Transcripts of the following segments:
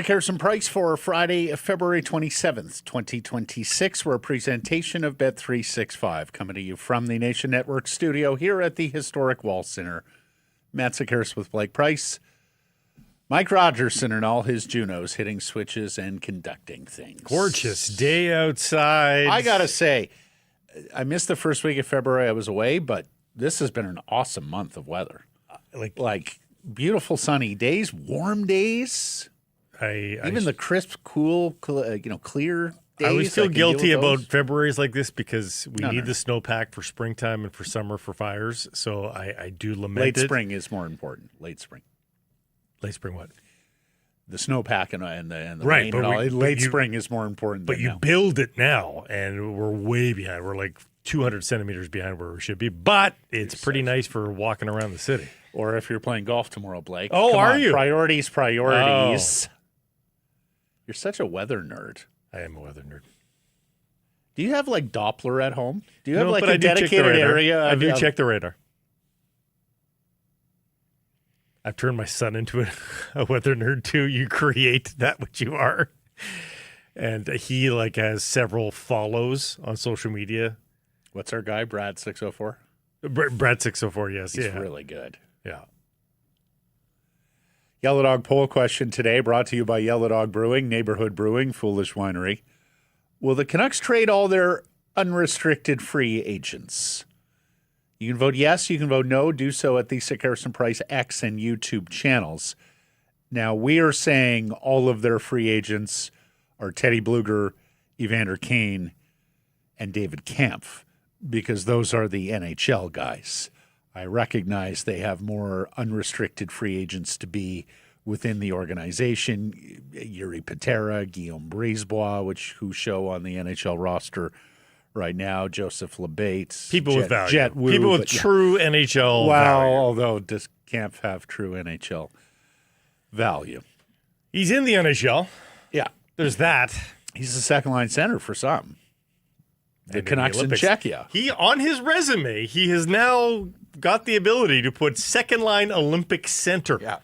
Harrison Price for Friday, February 27th, 2026. We're a presentation of Bet365 coming to you from the Nation Network studio here at the historic Wall Center. Matt Harris with Blake Price. Mike Rogerson and all his Junos hitting switches and conducting things. Gorgeous day outside. I got to say, I missed the first week of February. I was away, but this has been an awesome month of weather. Like beautiful sunny days, warm days. Even the crisp, cool, clear days. I always feel guilty about Februaries like this because we need the snowpack for springtime and for summer for fires. So I do lament Late it. spring is more important. Late spring. Late spring what? The snowpack and the right, rain and all. Late spring is more important But you now. build it now, and we're way behind. We're like 200 centimeters behind where we should be. But it's pretty nice for walking around the city. Or if you're playing golf tomorrow, Blake. Oh, Come are on, you? Priorities. Oh. You're such a weather nerd. I am a weather nerd. Do you have like Doppler at home? Do you have but a I do check the dedicated radar. area? I do check the radar. I've turned my son into a weather nerd too. You create that which you are. And he has several follows on social media. What's our guy, Brad 604? Brad 604, yes. He's really good. Yeah. Yellow Dog poll question today brought to you by Yellow Dog Brewing, Neighborhood Brewing, Foolish Winery. Will the Canucks trade all their unrestricted free agents? You can vote yes, you can vote no. Do so at the Harrison Price X and YouTube channels. Now, we are saying all of their free agents are Teddy Bluger, Evander Kane, and David Kampf, because those are the NHL guys. I recognize they have more unrestricted free agents to be within the organization. Yuri Patera, Guillaume Brisebois, who show on the NHL roster right now, Joseph Labate. People with value. Jet Wu, people with true NHL value. Although does Kampf have true NHL value? He's in the NHL. Yeah. There's that. He's a second-line center for some. The Canucks in Czechia. He, on his resume, he has now got the ability to put second-line Olympic center. Yeah.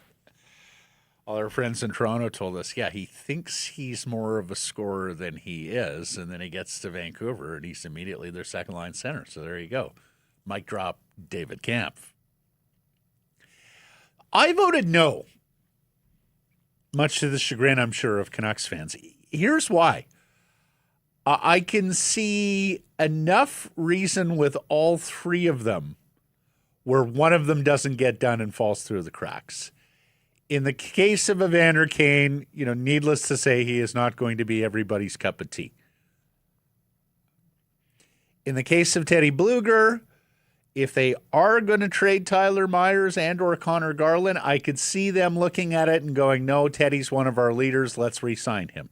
All our friends in Toronto told us, he thinks he's more of a scorer than he is, and then he gets to Vancouver, and he's immediately their second-line center. So there you go. Mic drop, David Kampf. I voted no, much to the chagrin, I'm sure, of Canucks fans. Here's why. I can see enough reason with all three of them where one of them doesn't get done and falls through the cracks. In the case of Evander Kane, needless to say, he is not going to be everybody's cup of tea. In the case of Teddy Bluger, if they are going to trade Tyler Myers and or Connor Garland, I could see them looking at it and going, no, Teddy's one of our leaders. Let's re-sign him.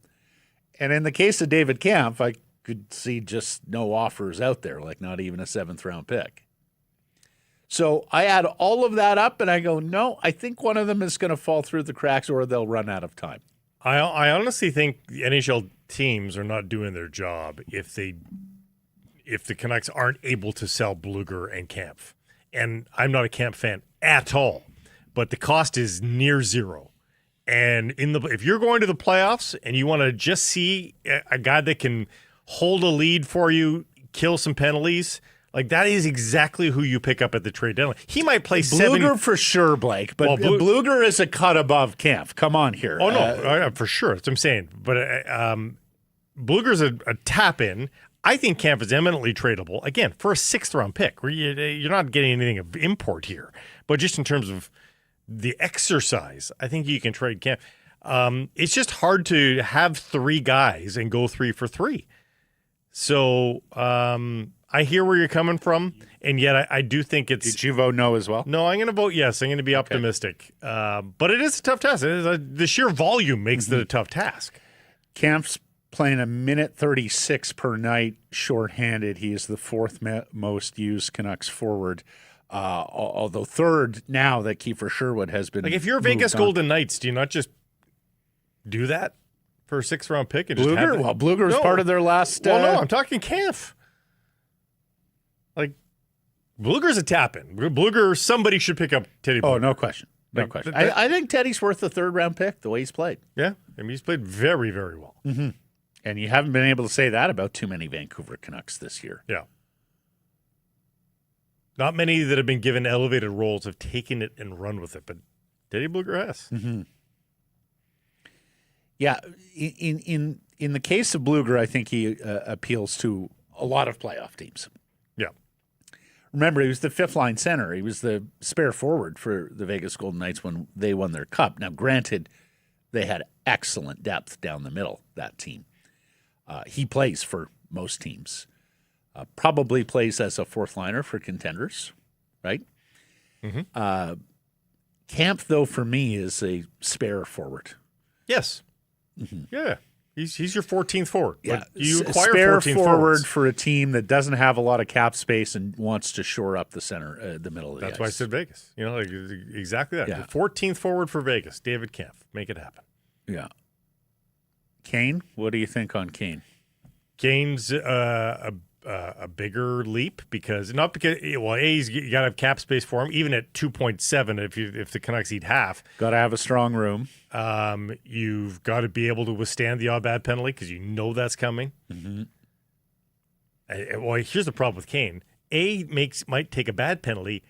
And in the case of David Kampf, I could see just no offers out there, like not even a 7th-round pick. So I add all of that up, and I go, no, I think one of them is going to fall through the cracks or they'll run out of time. I honestly think the NHL teams are not doing their job if the Canucks aren't able to sell Bluger and Kampf. And I'm not a Kampf fan at all, but the cost is near zero. And if you're going to the playoffs and you want to just see a guy that can hold a lead for you, kill some penalties, that is exactly who you pick up at the trade deadline. He might play Bluger for sure, Blake, but Bluger is a cut above Kampf. Come on here. Oh, no, for sure. That's what I'm saying. But Bluger's a tap-in. I think Kampf is eminently tradable, again, for a 6th-round pick. Where you're not getting anything of import here. But just in terms of the exercise, I think you can trade Kampf. It's just hard to have 3 guys and go 3 for 3. So I hear where you're coming from, and yet I do think it's... Did you vote no as well? No, I'm going to vote yes. I'm going to be optimistic. But it is a tough task. The sheer volume makes it a tough task. Kampf's playing a minute 36 per night shorthanded. He is the fourth most used Canucks forward, although third now that Kiefer Sherwood has been. Like, if you're Vegas Golden Knights, do you not just do that for a 6th-round pick? And Bluger? just Well, Bluger was part of their last. Well, no, I'm talking Kampf. Like, Bluger's a tap-in. Bluger, somebody should pick up Teddy Bluger. Oh, no question. No question. I think Teddy's worth the 3rd-round pick, the way he's played. Yeah, I mean, he's played very, very well. Mm-hmm. And you haven't been able to say that about too many Vancouver Canucks this year. Yeah. Not many that have been given elevated roles have taken it and run with it, but Teddy Bluger has. Mm-hmm. Yeah, in the case of Bluger, I think he appeals to a lot of playoff teams. Yeah. Remember, he was the 5th-line center. He was the spare forward for the Vegas Golden Knights when they won their cup. Now, granted, they had excellent depth down the middle, that team. He plays for most teams. Probably plays as a 4th-liner for contenders, right? Mm-hmm. Kampf, though, for me, is a spare forward. Yes. Mm-hmm. Yeah. He's your 14th forward. Yeah. You acquire spare 14 forward forwards for a team that doesn't have a lot of cap space and wants to shore up the center, the middle of the That's ice. why I said Vegas. You know, like, exactly that. Yeah. The 14th forward for Vegas, David Kampf. Make it happen. Yeah. Kane, what do you think on Kane? Kane's a bigger leap because you got to have cap space for him, even at 2.7 if the Canucks eat half. Got to have a strong room. You've got to be able to withstand the odd bad penalty because you know that's coming. Mm-hmm. Well, here's the problem with Kane. Might take a bad penalty.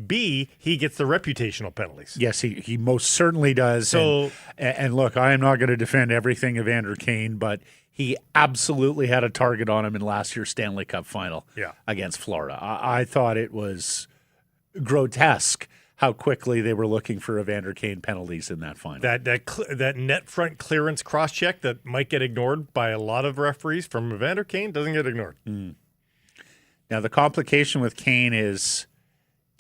B, he gets the reputational penalties. Yes, he most certainly does. So, and look, I am not going to defend everything Evander Kane, but he absolutely had a target on him in last year's Stanley Cup final against Florida. I thought it was grotesque how quickly they were looking for Evander Kane penalties in that final. That net front clearance cross-check that might get ignored by a lot of referees from Evander Kane doesn't get ignored. Mm. Now, the complication with Kane is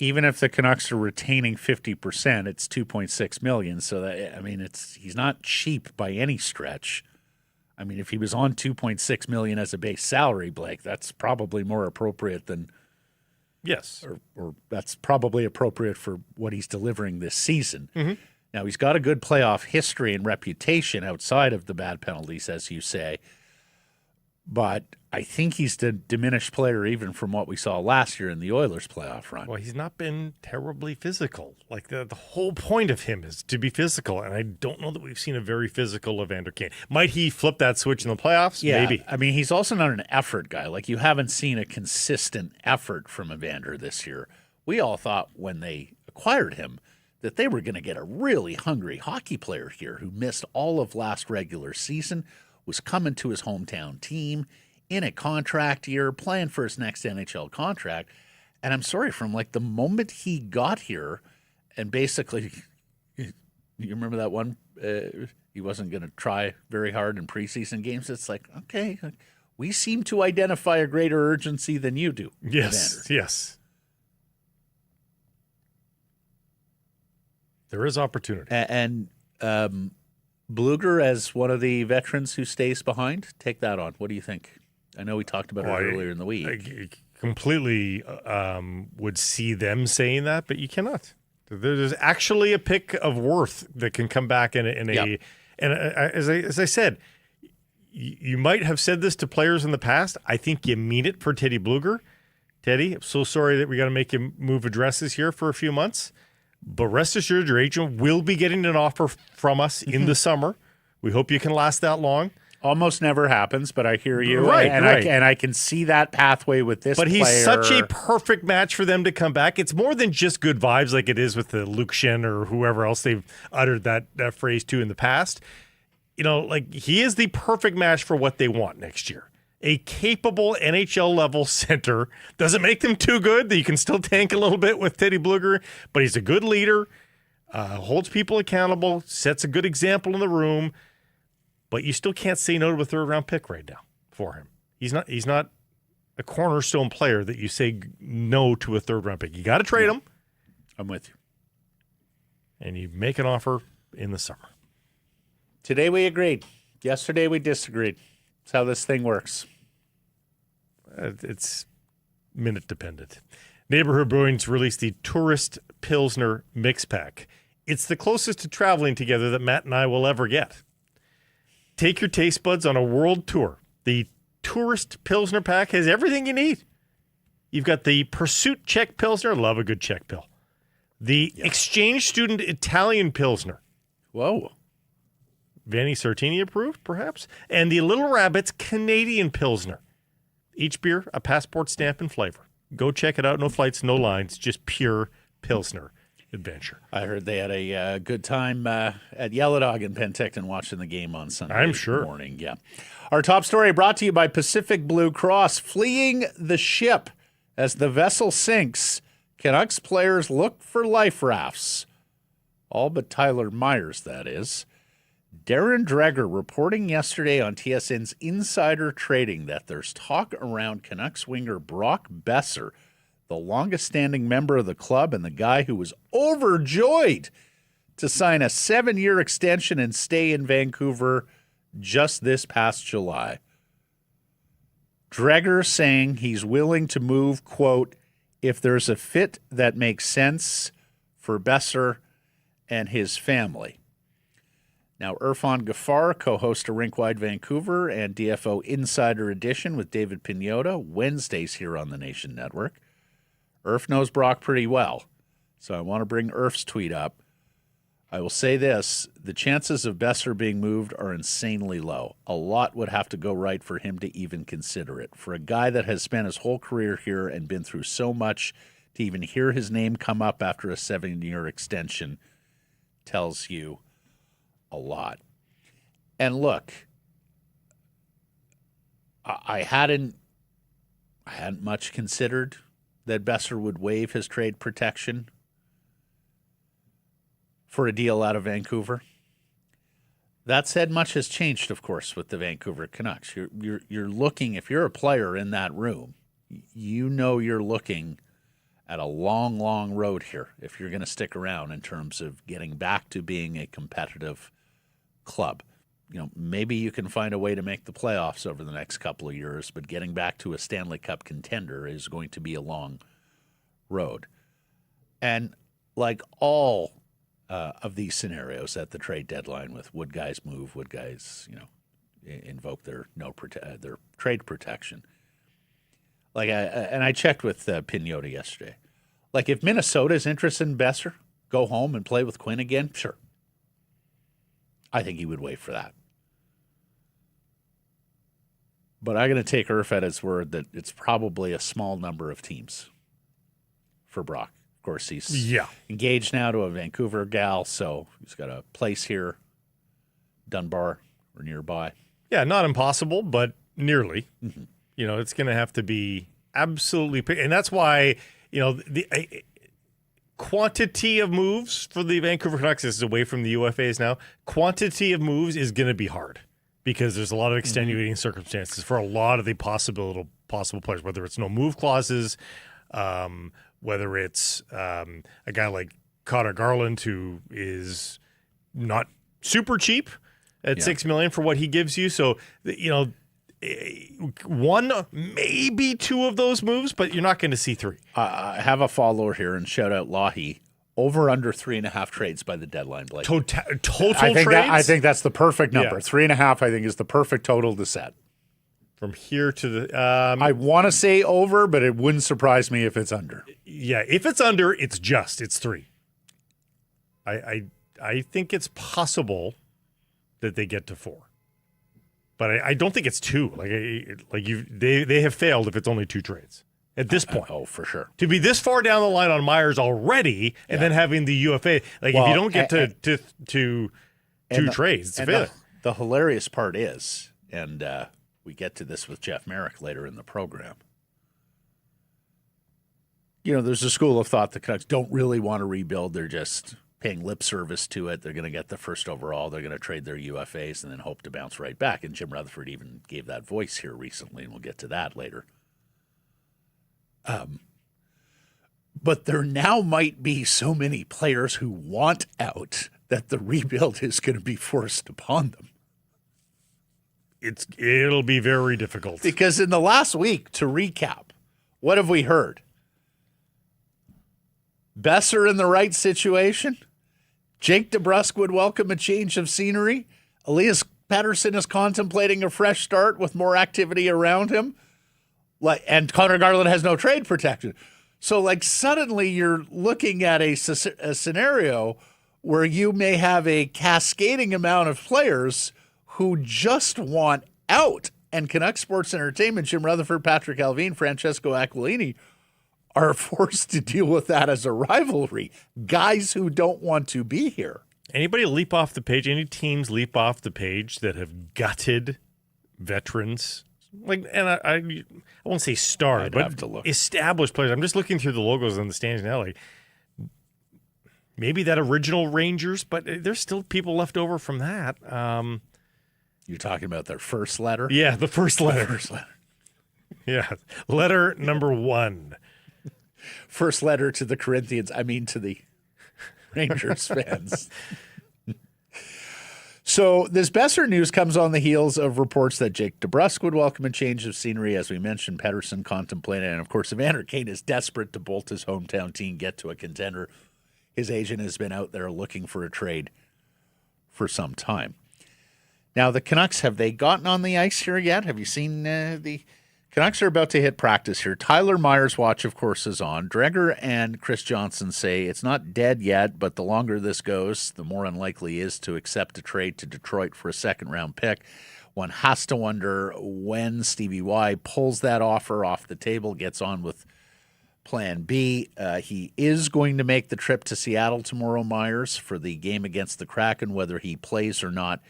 even if the Canucks are retaining 50%, it's $2.6 million. So that, I mean, he's not cheap by any stretch. I mean, if he was on $2.6 million as a base salary, Blake, that's probably more appropriate than yes, or that's probably appropriate for what he's delivering this season. Mm-hmm. Now, he's got a good playoff history and reputation outside of the bad penalties, as you say. But I think he's the diminished player even from what we saw last year in the Oilers playoff run. Well, he's not been terribly physical. Like the whole point of him is to be physical, and I don't know that we've seen a very physical Evander Kane. Might he flip that switch in the playoffs? Yeah, maybe. I mean, he's also not an effort guy. Like, you haven't seen a consistent effort from Evander this year. We all thought when they acquired him that they were going to get a really hungry hockey player here who missed all of last regular season, was coming to his hometown team in a contract year, playing for his next NHL contract. And I'm sorry, from like the moment he got here and basically, you remember that one, he wasn't going to try very hard in preseason games. It's like, okay, we seem to identify a greater urgency than you do. Yes, Evander. yes. There is opportunity. And Bluger, as one of the veterans who stays behind, take that on. What do you think? I know we talked about it earlier in the week. I completely would see them saying that, but you cannot. There's actually a pick of worth that can come back in a. And as I said, you might have said this to players in the past. I think you mean it for Teddy Bluger. Teddy, I'm so sorry that we got to make you move addresses here for a few months. But rest assured, your agent will be getting an offer from us in the summer. We hope you can last that long. Almost never happens, but I hear you. Right, and I can see that pathway with this player. But he's such a perfect match for them to come back. It's more than just good vibes like it is with the Luke Shen or whoever else they've uttered that phrase to in the past. You know, like, he is the perfect match for what they want next year. A capable NHL-level center. Doesn't make them too good. You can still tank a little bit with Teddy Bluger, but he's a good leader, holds people accountable, sets a good example in the room, but you still can't say no to a third-round pick right now for him. He's not a cornerstone player that you say no to a third-round pick. You got to trade him. I'm with you. And you make an offer in the summer. Today we agreed. Yesterday we disagreed. That's how this thing works. It's minute dependent. Neighborhood Brewing's released the Tourist Pilsner Mix Pack. It's the closest to traveling together that Matt and I will ever get. Take your taste buds on a world tour. The Tourist Pilsner Pack has everything you need. You've got the Pursuit Czech Pilsner. Love a good Czech Pill. The Exchange Student Italian Pilsner. Whoa. Vanni Sartini approved, perhaps. And the Little Rabbit's Canadian Pilsner. Each beer, a passport stamp and flavor. Go check it out. No flights, no lines, just pure Pilsner adventure. I heard they had a good time at Yellow Dog in Penticton watching the game on Sunday I'm sure. morning. Yeah. Our top story brought to you by Pacific Blue Cross, fleeing the ship as the vessel sinks. Canucks players look for life rafts. All but Tyler Myers, that is. Darren Dreger reporting yesterday on TSN's Insider Trading that there's talk around Canucks winger Brock Besser, the longest-standing member of the club and the guy who was overjoyed to sign a 7-year extension and stay in Vancouver just this past July. Dreger saying he's willing to move, quote, if there's a fit that makes sense for Besser and his family. Now, Irfan Ghaffar, co-host of RinkWide Vancouver and DFO Insider Edition with David Pagnotta, Wednesdays here on the Nation Network. Irf knows Brock pretty well, so I want to bring Irf's tweet up. I will say this, the chances of Besser being moved are insanely low. A lot would have to go right for him to even consider it. For a guy that has spent his whole career here and been through so much, to even hear his name come up after a 7-year extension tells you a lot. And look, I hadn't much considered that Besser would waive his trade protection for a deal out of Vancouver. That said, much has changed, of course, with the Vancouver Canucks. You're looking, if you're a player in that room, you know you're looking at a long, long road here if you're going to stick around in terms of getting back to being a competitive club. You know, maybe you can find a way to make the playoffs over the next couple of years, but getting back to a Stanley Cup contender is going to be a long road. And like all of these scenarios at the trade deadline, with would guys move, would guys, invoke their their trade protection. Like I checked with Pagnotta yesterday. Like if Minnesota's interested in Besser, go home and play with Quinn again, sure. I think he would wait for that. But I'm going to take Irf at his word that it's probably a small number of teams for Brock. Of course, he's engaged now to a Vancouver gal, so he's got a place here, Dunbar or nearby. Yeah, not impossible, but nearly. Mm-hmm. It's going to have to be absolutely, and that's why, the quantity of moves for the Vancouver Canucks, this is away from the UFAs now, quantity of moves is going to be hard because there's a lot of extenuating circumstances for a lot of the possible players, whether it's no move clauses, whether it's a guy like Connor Garland, who is not super cheap at $6 million for what he gives you. So, one, maybe two of those moves, but you're not going to see three. I have a follower here, and shout out Lahi. Over under 3.5 trades by the deadline, Blake. Total trades? I think that's the perfect number. Yeah. 3.5, I think, is the perfect total to set. From here to the... I want to say over, but it wouldn't surprise me if it's under. Yeah, if it's under, it's 3. I think it's possible that they get to 4. But I don't think it's 2. They have failed if it's only 2 trades at this point. Oh, for sure. To be this far down the line on Myers already, and then having the UFA, if you don't get to 2 trades, it's a failure. The hilarious part is, and we get to this with Jeff Merrick later in the program. There's a school of thought the Canucks don't really want to rebuild. They're just paying lip service to it. They're going to get the first overall. They're going to trade their UFAs and then hope to bounce right back. And Jim Rutherford even gave that voice here recently, and we'll get to that later. But there now might be so many players who want out that the rebuild is going to be forced upon them. It'll be very difficult. Because in the last week, to recap, what have we heard? Besser in the right situation. Jake DeBrusk would welcome a change of scenery. Elias Paterson is contemplating a fresh start with more activity around him. And Connor Garland has no trade protection. So, suddenly you're looking at a scenario where you may have a cascading amount of players who just want out. And Canucks Sports Entertainment, Jim Rutherford, Patrick Alvin, Francesco Aquilini are forced to deal with that as a rivalry. Guys who don't want to be here. Anybody leap off the page? Any teams leap off the page that have gutted veterans? I won't say star, I'd but have to look. Established players. I'm just looking through the logos on the stands now. Maybe that original Rangers, but there's still people left over from that. You're talking about their first letter? Yeah, the first letter. Yeah, letter number 1. First letter to the Corinthians, to the Rangers fans. So this Besser news comes on the heels of reports that Jake DeBrusk would welcome a change of scenery. As we mentioned, Paterson contemplated, and of course, Evander Kane is desperate to bolt his hometown team, get to a contender. His agent has been out there looking for a trade for some time. Now, the Canucks, have they gotten on the ice here yet? Have you seen the Canucks are about to hit practice here. Tyler Myers' watch, of course, is on. Dreger and Chris Johnson say it's not dead yet, but the longer this goes, the more unlikely he is to accept a trade to Detroit for a second-round pick. One has to wonder when Stevie Y pulls that offer off the table, gets on with Plan B. He is going to make the trip to Seattle tomorrow, Myers, for the game against the Kraken. Whether he plays or not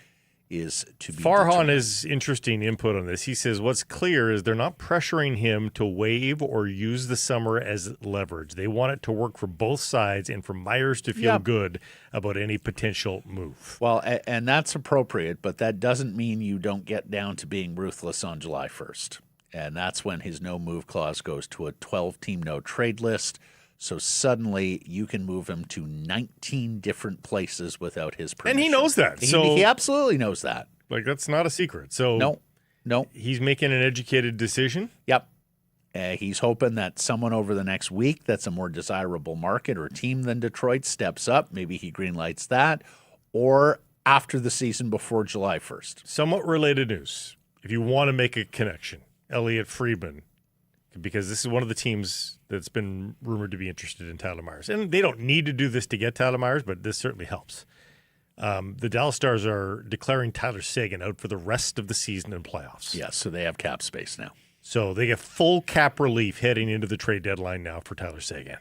is to be Farhan determined. has interesting input on this. He says what's clear is they're not pressuring him to waive or use the summer as leverage. They want it to work for both sides and for Myers to feel good about any potential move. Well, and that's appropriate, but that doesn't mean you don't get down to being ruthless on July 1st. And that's when his no-move clause goes to a 12-team no-trade list. So suddenly you can move him to 19 different places without his permission. And he knows that. He absolutely knows that. That's not a secret. So No. He's making an educated decision. Yep. He's hoping that someone over the next week that's a more desirable market or team than Detroit steps up. Maybe he greenlights that. Or after the season before July 1st. Somewhat related news. If you want to make a connection, Elliot Friedman, because this is one of the teams that's been rumored to be interested in Tyler Myers. And they don't need to do this to get Tyler Myers, but this certainly helps. The Dallas Stars are declaring Tyler Seguin out for the rest of the season and playoffs. Yes, so they have cap space now. So they get full cap relief heading into the trade deadline now for Tyler Seguin.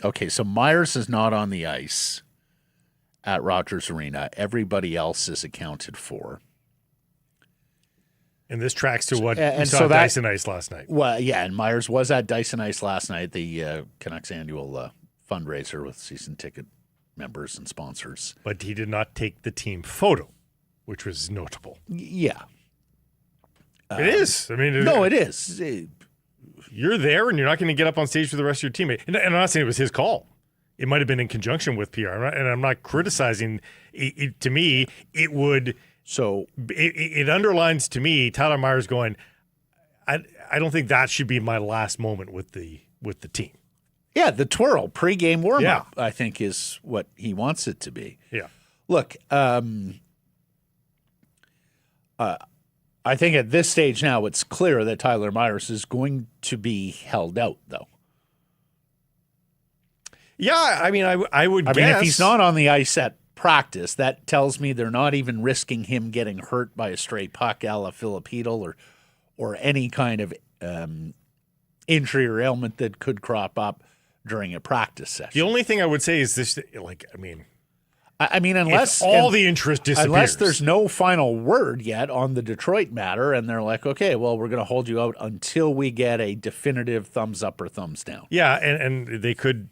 Okay, so Myers is not on the ice at Rogers Arena. Everybody else is accounted for. And this tracks to what and we saw so at that- Dyson Ice last night. Well, yeah, and Myers was at Dyson Ice last night, the Canucks annual fundraiser with season ticket members and sponsors. But he did not take the team photo, which was notable. Yeah. It is. I mean, No, it is. You're there and you're not going to get up on stage for the rest of your teammate. And I'm not saying it was his call. It might have been in conjunction with PR. And I'm not criticizing. To me, it would. So it underlines to me Tyler Myers going, I don't think that should be my last moment with the team. yeah, the twirl pregame warm-up, I think, is what he wants it to be. Yeah. Look, I think at this stage now it's clear that Tyler Myers is going to be held out, though. Yeah, I mean, I would guess. I mean, if he's not on the ice at practice, that tells me they're not even risking him getting hurt by a stray puck a la Philip Hedl or any kind of injury or ailment that could crop up during a practice session. The only thing I would say is this, I mean, unless if all the interest disappears. Unless there's no final word yet on the Detroit matter, and they're like, okay, well, we're going to hold you out until we get a definitive thumbs up or thumbs down. Yeah, and they could.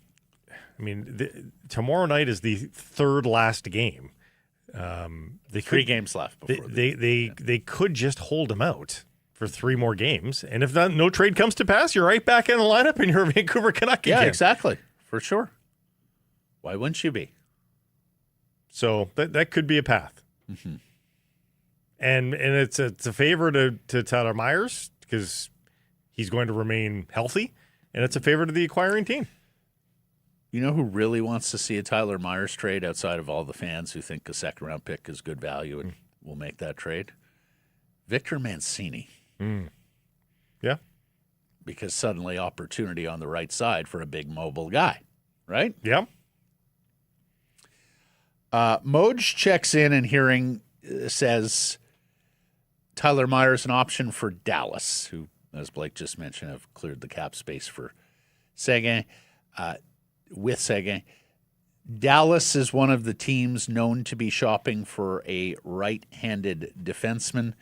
I mean, tomorrow night is the third last game. Three games left before they could just hold him out for 3 more games, and if no trade comes to pass, you're right back in the lineup, and you're a Vancouver Canuck again. Yeah, exactly, for sure. Why wouldn't you be? So that could be a path. Mm-hmm. And it's a favor to Tyler Myers because he's going to remain healthy, and it's a favor to the acquiring team. You know who really wants to see a Tyler Myers trade outside of all the fans who think a second-round pick is good value and will make that trade? Victor Mancini. Yeah. Because suddenly opportunity on the right side for a big mobile guy, right? Yeah. Moj checks in and hearing says Tyler Myers an option for Dallas, who, as Blake just mentioned, have cleared the cap space for Seguin. With Seguin. Dallas is one of the teams known to be shopping for a right-handed defenseman.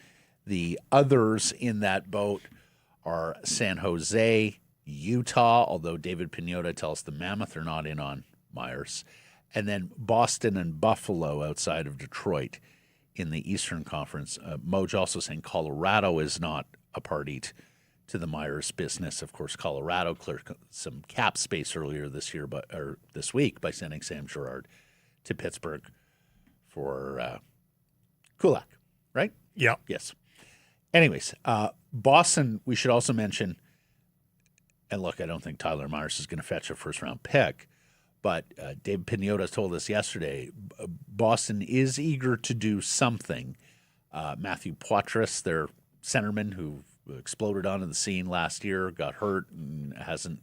The others in that boat are San Jose, Utah, although David Piniota tells the Mammoth are not in on Myers, and then Boston and Buffalo outside of Detroit in the Eastern Conference. Moj also saying Colorado is not a party to the Myers business. Of course, Colorado cleared some cap space earlier this week by sending Sam Girard to Pittsburgh for Kulak, right? Yeah. Yes. Anyways, Boston, we should also mention, and look, I don't think Tyler Myers is going to fetch a first-round pick, but Dave Piniota told us yesterday, Boston is eager to do something. Matthew Poitras, their centerman who exploded onto the scene last year, got hurt and hasn't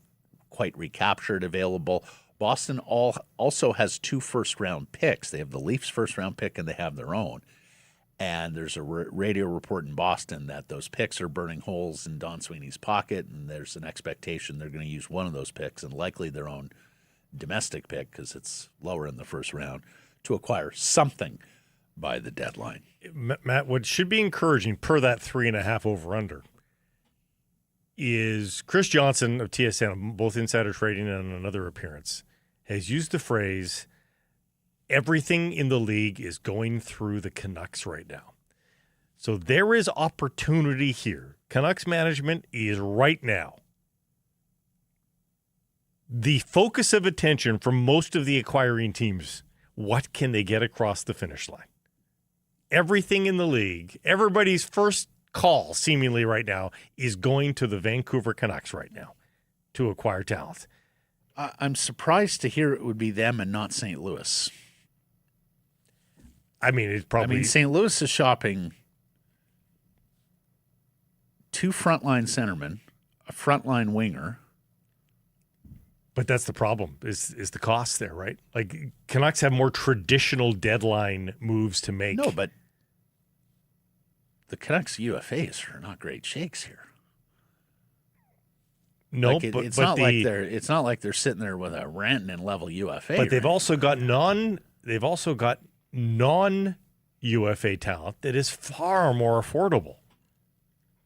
quite recaptured available. Boston also has 2 first-round picks. They have the Leafs' first-round pick and they have their own. And there's a radio report in Boston that those picks are burning holes in Don Sweeney's pocket, and there's an expectation they're going to use one of those picks, and likely their own domestic pick because it's lower in the first round, to acquire something by the deadline. Matt, what should be encouraging per that 3.5 over-under is Chris Johnson of TSN, both Insider Trading and another appearance, has used the phrase, everything in the league is going through the Canucks right now. So there is opportunity here. Canucks management is right now the focus of attention for most of the acquiring teams. What can they get across the finish line? Everything in the league, everybody's first call seemingly right now is going to the Vancouver Canucks right now to acquire talent. I'm surprised to hear it would be them and not St. Louis. I mean, it's probably. St. Louis is shopping 2 frontline centermen, a frontline winger. But that's the problem, is the cost there, right? Like, Canucks have more traditional deadline moves to make. No, but the Canucks UFAs are not great shakes here. No, like it's not like they're sitting there with a Rantanen level UFA. But they've also got non-UFA talent that is far more affordable.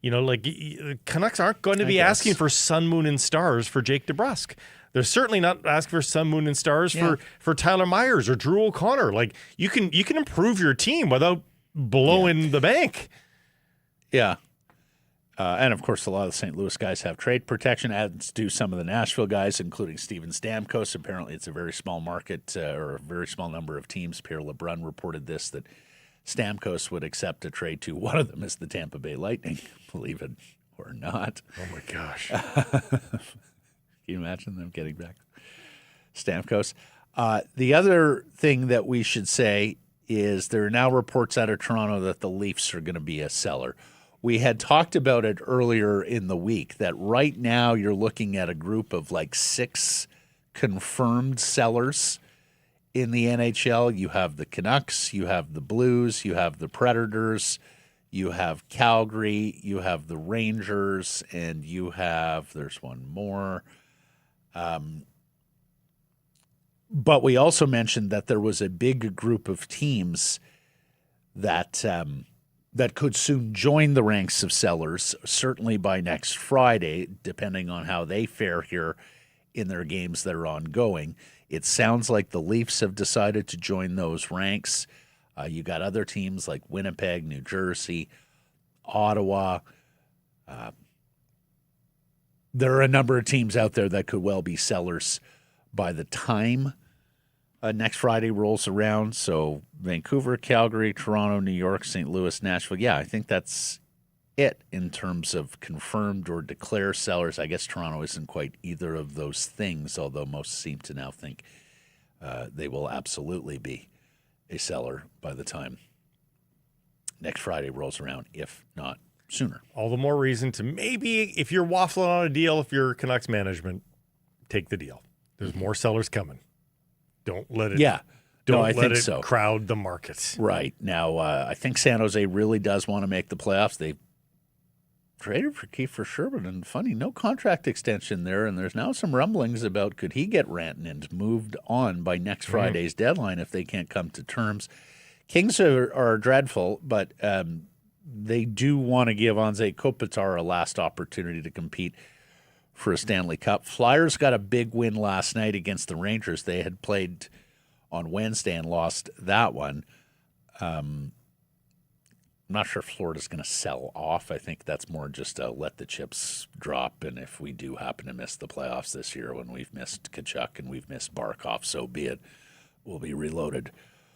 You know, like Canucks aren't going to be asking for sun, moon, and stars for Jake DeBrusk. They're certainly not asking for sun, moon, and stars for Tyler Myers or Drew O'Connor. Like you can improve your team without blowing the bank. Yeah. And, of course, a lot of the St. Louis guys have trade protection, as do some of the Nashville guys, including Steven Stamkos. Apparently, it's a very small market or a very small number of teams. Pierre LeBrun reported this, that Stamkos would accept a trade to. One of them is the Tampa Bay Lightning, believe it or not. Oh, my gosh. Can you imagine them getting back Stamkos? The other thing that we should say is there are now reports out of Toronto that the Leafs are going to be a seller. We had talked about it earlier in the week that right now you're looking at a group of like 6 confirmed sellers in the NHL. You have the Canucks, you have the Blues, you have the Predators, you have Calgary, you have the Rangers, and there's one more. But we also mentioned that there was a big group of teams that could soon join the ranks of sellers, certainly by next Friday, depending on how they fare here in their games that are ongoing. It sounds like the Leafs have decided to join those ranks. You got other teams like Winnipeg, New Jersey, Ottawa. There are a number of teams out there that could well be sellers by the time Next Friday rolls around, so Vancouver, Calgary, Toronto, New York, St. Louis, Nashville. Yeah, I think that's it in terms of confirmed or declare sellers. I guess Toronto isn't quite either of those things, although most seem to now think they will absolutely be a seller by the time next Friday rolls around, if not sooner. All the more reason to maybe, if you're waffling on a deal, if you're Canucks management, take the deal. There's more sellers coming. Don't let it. Yeah. Don't No, I let think it so. crowd the market. Right. Now, I think San Jose really does want to make the playoffs. They traded for Kiefer Sherman, and funny, no contract extension there, and there's now some rumblings about could he get Rantanen moved on by next Friday's deadline if they can't come to terms. Kings are dreadful, but they do want to give Anze Kopitar a last opportunity to compete for a Stanley Cup. Flyers got a big win last night against the Rangers. They had played on Wednesday and lost that one. I'm not sure if Florida's going to sell off. I think that's more just a let the chips drop, and if we do happen to miss the playoffs this year when we've missed Tkachuk and we've missed Barkov, so be it. We'll be reloaded.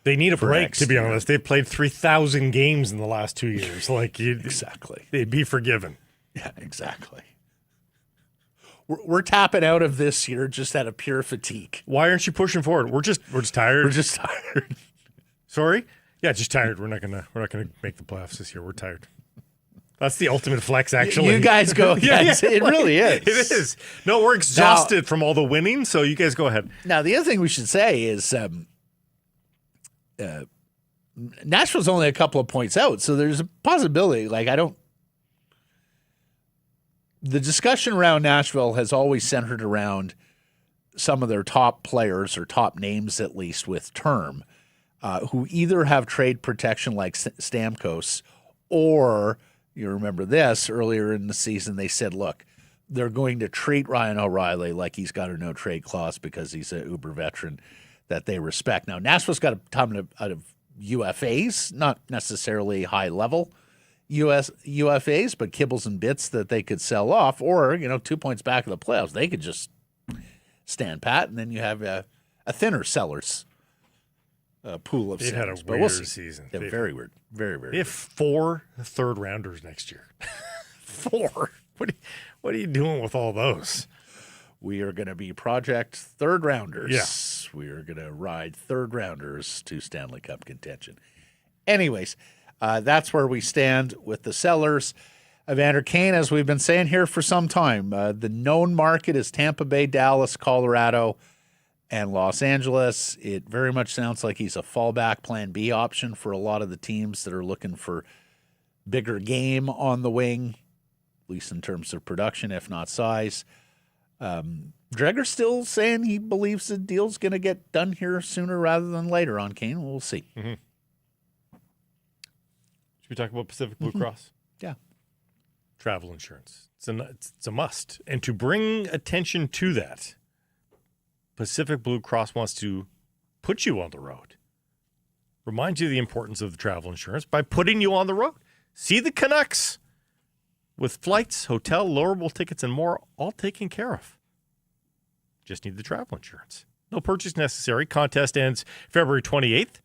They need a break, next to be year. honest. They've played 3,000 games in the last 2 years. Exactly. They'd be forgiven. Yeah, exactly. We're tapping out of this year just out of pure fatigue. Why aren't you pushing forward? We're just tired. We're just tired. Sorry? Yeah, just tired. We're not gonna make the playoffs this year. We're tired. That's the ultimate flex, actually. You guys go. Guys. It really is. It is. No, we're exhausted from all the winning, so you guys go ahead. Now, the other thing we should say is Nashville's only a couple of points out, so there's a possibility. The discussion around Nashville has always centered around some of their top players or top names, at least with term, who either have trade protection like Stamkos, or you remember this earlier in the season, they said, look, they're going to treat Ryan O'Reilly like he's got a no trade clause because he's an uber veteran that they respect. Now, Nashville's got a ton out of UFAs, not necessarily high level UFAs, but kibbles and bits that they could sell off, or 2 points back of the playoffs, they could just stand pat, and then you have a thinner sellers pool of They've had a sellers. weird season. Yeah, very weird, very very. They have 4 third-rounders next year. 4. What are you doing with all those? We are going to be project third rounders. Yeah. We are going to ride third rounders to Stanley Cup contention. Anyways, that's where we stand with the sellers. Evander Kane, as we've been saying here for some time, the known market is Tampa Bay, Dallas, Colorado, and Los Angeles. It very much sounds like he's a fallback plan B option for a lot of the teams that are looking for bigger game on the wing, at least in terms of production, if not size. Dreger's still saying he believes the deal's going to get done here sooner rather than later on Kane. We'll see. Mm-hmm. Should we talk about Pacific Blue Cross? Yeah. Travel insurance. It's a must. And to bring attention to that, Pacific Blue Cross wants to put you on the road. Remind you of the importance of the travel insurance by putting you on the road. See the Canucks with flights, hotel, lowerable tickets, and more, all taken care of. Just need the travel insurance. No purchase necessary. Contest ends February 28th.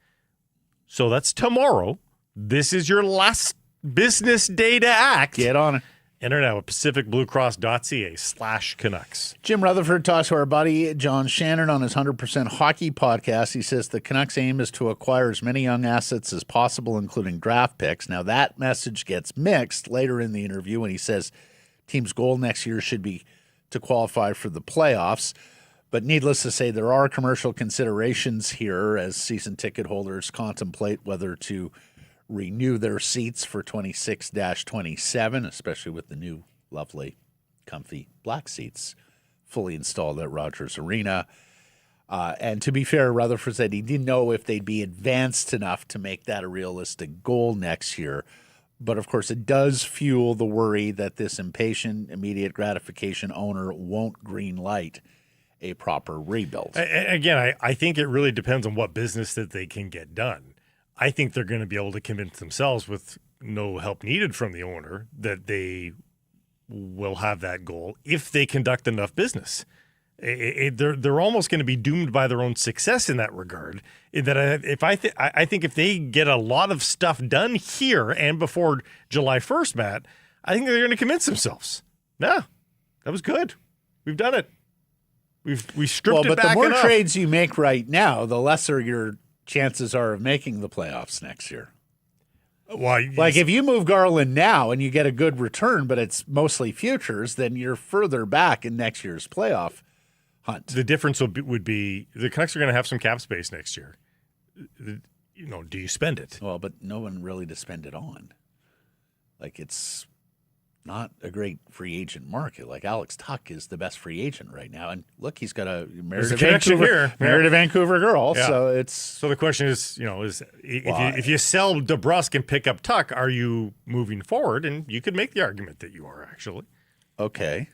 So that's tomorrow. This is your last business day to act. Get on it. Enter now at pacificbluecross.ca/Canucks. Jim Rutherford talks to our buddy John Shannon on his 100% Hockey podcast. He says the Canucks' aim is to acquire as many young assets as possible, including draft picks. Now, that message gets mixed later in the interview when he says team's goal next year should be to qualify for the playoffs. But needless to say, there are commercial considerations here as season ticket holders contemplate whether to renew their seats for 26-27, especially with the new, lovely, comfy black seats fully installed at Rogers Arena. And to be fair, Rutherford said he didn't know if they'd be advanced enough to make that a realistic goal next year. But, of course, it does fuel the worry that this impatient, immediate gratification owner won't green light a proper rebuild. Again, I think it really depends on what business that they can get done. I think they're going to be able to convince themselves with no help needed from the owner that they will have that goal if they conduct enough business. They're almost going to be doomed by their own success in that regard. In that I think if they get a lot of stuff done here and before July 1st, Matt, I think they're going to convince themselves. Nah, that was good. We've done it. We stripped it back enough. But the more trades you make right now, the lesser your chances are of making the playoffs next year. Well, like if you move Garland now and you get a good return, but it's mostly futures, then you're further back in next year's playoff hunt. The difference would be the Canucks are going to have some cap space next year. Do you spend it? Well, but no one really to spend it on. Like it's not a great free agent market. Like Alex Tuch is the best free agent right now, and look, he's got married a Vancouver girl. Yeah. So the question is, if you sell DeBrusk and pick up Tuch, are you moving forward? And you could make the argument that you are actually. Okay,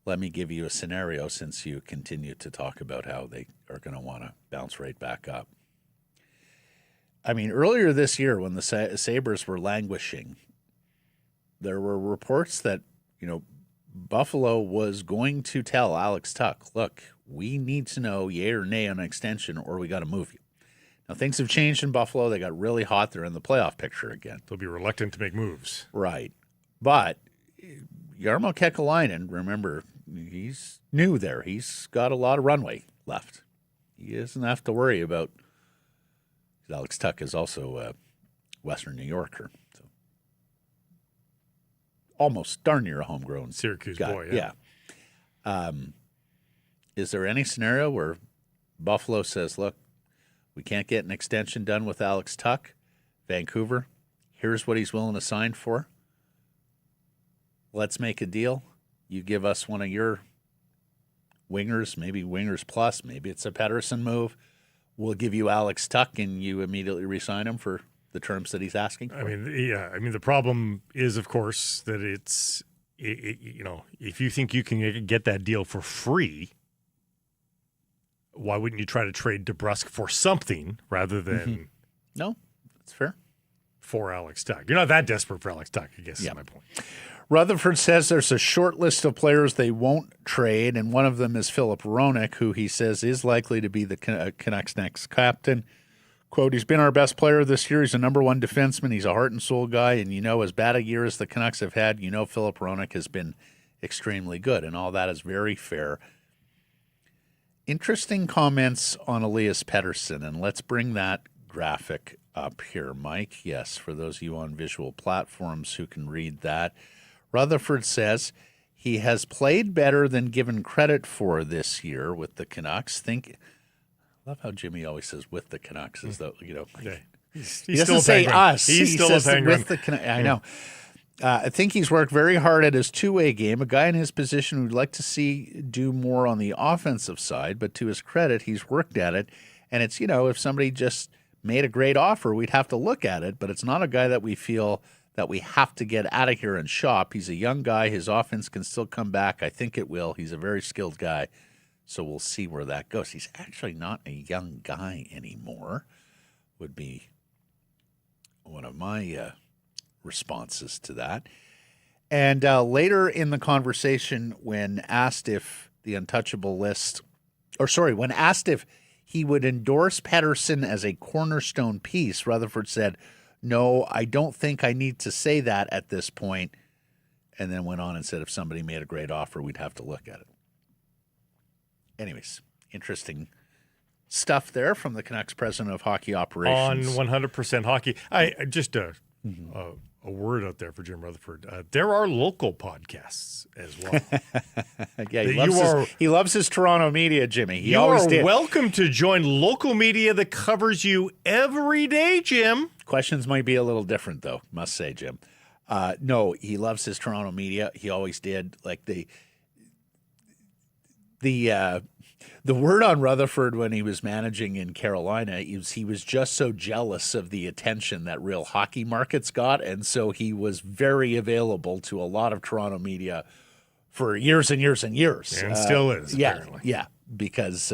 let me give you a scenario since you continue to talk about how they are going to want to bounce right back up. I mean, earlier this year when the Sabres were languishing, there were reports that, Buffalo was going to tell Alex Tuch, look, we need to know yay or nay on an extension or we got to move you. Now, things have changed in Buffalo. They got really hot. They're in the playoff picture again. They'll be reluctant to make moves. Right. But Jarmo Kekalainen, remember, he's new there. He's got a lot of runway left. He doesn't have to worry about – Alex Tuch is also a Western New Yorker. Almost darn near a homegrown Syracuse guy. Boy. Yeah. Is there any scenario where Buffalo says, look, we can't get an extension done with Alex Tuch, Vancouver, here's what he's willing to sign for. Let's make a deal. You give us one of your wingers, maybe wingers plus, maybe it's a Paterson move. We'll give you Alex Tuch and you immediately re-sign him for the terms that he's asking for. I mean, the problem is, of course, that it's, if you think you can get that deal for free, why wouldn't you try to trade DeBrusk for something rather than No, that's fair. For Alex Tuch? You're not that desperate for Alex Tuch, I guess is my point. Rutherford says there's a short list of players they won't trade, and one of them is Philip Hronek, who he says is likely to be the Canucks' next captain. Quote, he's been our best player this year. He's a number one defenseman. He's a heart and soul guy. And, as bad a year as the Canucks have had, Philip Hronek has been extremely good. And all that is very fair. Interesting comments on Elias Pettersson. And let's bring that graphic up here, Mike. Yes, for those of you on visual platforms who can read that. Rutherford says he has played better than given credit for this year with the Canucks. I love how Jimmy always says with the Canucks, as though, Yeah. He doesn't say us. He's still says a Penguin. With the Canucks. I know. I think he's worked very hard at his two-way game. A guy in his position we'd like to see do more on the offensive side, but to his credit, he's worked at it. And it's, if somebody just made a great offer, we'd have to look at it, but it's not a guy that we feel that we have to get out of here and shop. He's a young guy. His offense can still come back. I think it will. He's a very skilled guy. So we'll see where that goes. He's actually not a young guy anymore, would be one of my responses to that. And later in the conversation, when asked if the untouchable list, when asked if he would endorse Paterson as a cornerstone piece, Rutherford said, no, I don't think I need to say that at this point. And then went on and said if somebody made a great offer, we'd have to look at it. Anyways, interesting stuff there from the Canucks president of hockey operations. On 100% hockey. I just a word out there for Jim Rutherford. There are local podcasts as well. Yeah, he loves his Toronto media, Jimmy. He always did. You are welcome to join local media that covers you every day, Jim. Questions might be a little different, though, must say, Jim. No, he loves his Toronto media. He always did. Like the word on Rutherford when he was managing in Carolina is he was just so jealous of the attention that real hockey markets got, and so he was very available to a lot of Toronto media for years and years and years. And still is, apparently. Yeah, because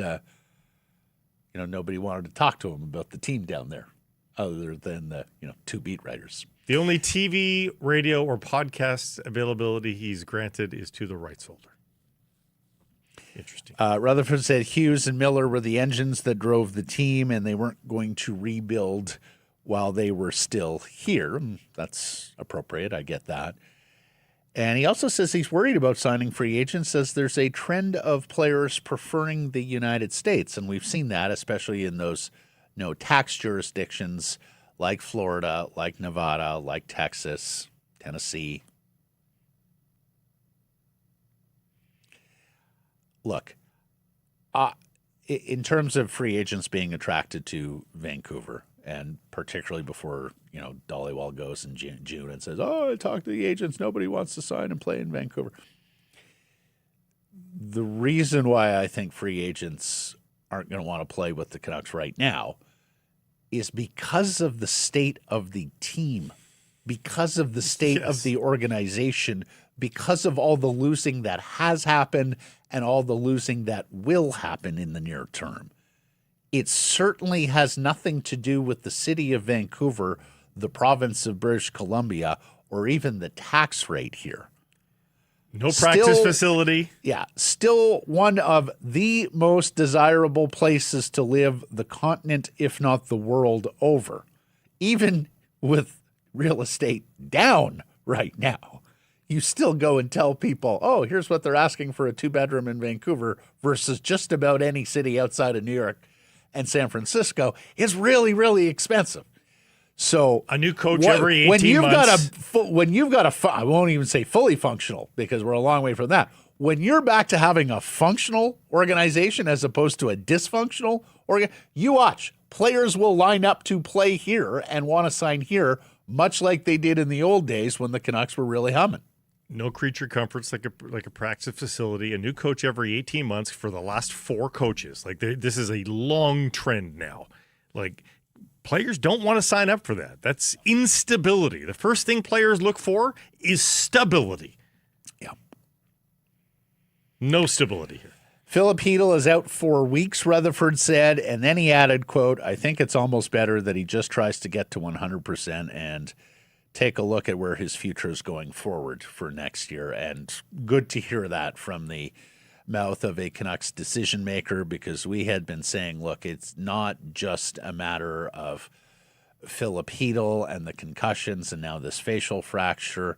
nobody wanted to talk to him about the team down there other than the two beat writers. The only TV, radio, or podcast availability he's granted is to the rights holder. Interesting. Rutherford said Hughes and Miller were the engines that drove the team, and they weren't going to rebuild while they were still here. That's appropriate. I get that. And he also says he's worried about signing free agents, says there's a trend of players preferring the United States. And we've seen that, especially in those tax jurisdictions like Florida, like Nevada, like Texas, Tennessee. Look, in terms of free agents being attracted to Vancouver, and particularly before, Dhaliwal goes in June and says, I talked to the agents. Nobody wants to sign and play in Vancouver. The reason why I think free agents aren't going to want to play with the Canucks right now is because of the state of the team, because of the state of the organization, because of all the losing that has happened and all the losing that will happen in the near term. It certainly has nothing to do with the city of Vancouver, the province of British Columbia, or even the tax rate here. No practice facility. Yeah, still one of the most desirable places to live the continent, if not the world over. Even with real estate down right now, you still go and tell people, oh, here's what they're asking for a 2-bedroom in Vancouver versus just about any city outside of New York and San Francisco is really, really expensive. So a new coach every 18 months. When you've got I won't even say fully functional because we're a long way from that. When you're back to having a functional organization as opposed to a dysfunctional you watch. Players will line up to play here and want to sign here, much like they did in the old days when the Canucks were really humming. No creature comforts like a practice facility. A new coach every 18 months for the last 4 coaches. This is a long trend now. Players don't want to sign up for that. That's instability. The first thing players look for is stability. Yeah. No stability here. Philip Hedl is out 4 weeks, Rutherford said, and then he added, quote, I think it's almost better that he just tries to get to 100% and take a look at where his future is going forward for next year. And good to hear that from the mouth of a Canucks decision maker, because we had been saying, look, it's not just a matter of Philip Hedl and the concussions and now this facial fracture.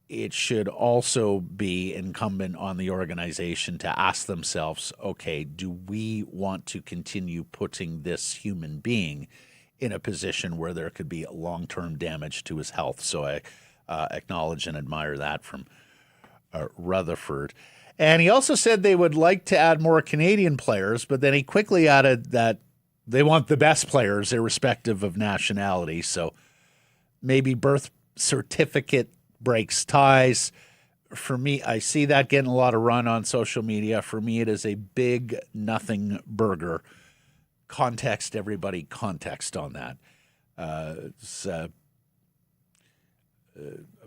It should also be incumbent on the organization to ask themselves, okay, do we want to continue putting this human being in a position where there could be long-term damage to his health? So I acknowledge and admire that from Rutherford. And he also said they would like to add more Canadian players, but then he quickly added that they want the best players irrespective of nationality. So maybe birth certificate breaks ties. For me, I see that getting a lot of run on social media. For me, it is a big nothing burger. Context, everybody, context on that. I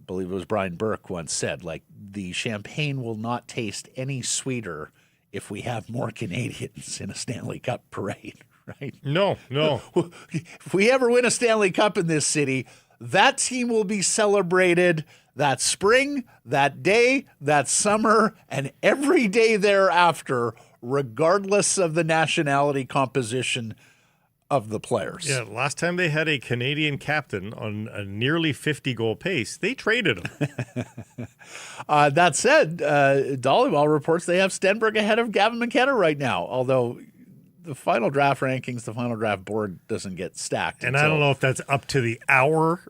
believe it was Brian Burke once said, the champagne will not taste any sweeter if we have more Canadians in a Stanley Cup parade, right? No. If we ever win a Stanley Cup in this city, that team will be celebrated that spring, that day, that summer, and every day thereafter, regardless of the nationality composition of the players. Yeah, last time they had a Canadian captain on a nearly 50-goal pace, they traded him. That said, Dhaliwal reports they have Stenberg ahead of Gavin McKenna right now, although the final draft rankings, the final draft board doesn't get stacked. And I don't know if that's up to the hour.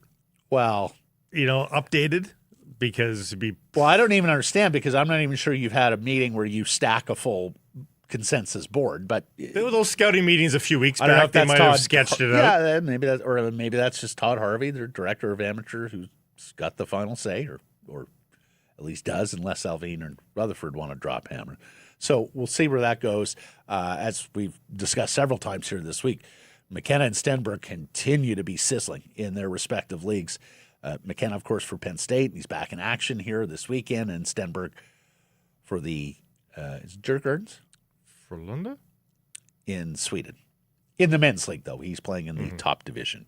Well, updated, because it'd be. Well, I don't even understand, because I'm not even sure you've had a meeting where you stack a full consensus board. But there were those scouting meetings a few weeks back. They might have sketched it out. Yeah, maybe that's just Todd Harvey, their director of amateur, who's got the final say, or at least does, unless Alvin and Rutherford want to drop hammer. So we'll see where that goes. As we've discussed several times here this week, McKenna and Stenberg continue to be sizzling in their respective leagues. McKenna, of course, for Penn State. He's back in action here this weekend. And Stenberg for the Djurgårdens? Frölunda? In Sweden. In the men's league, though. He's playing in the top division.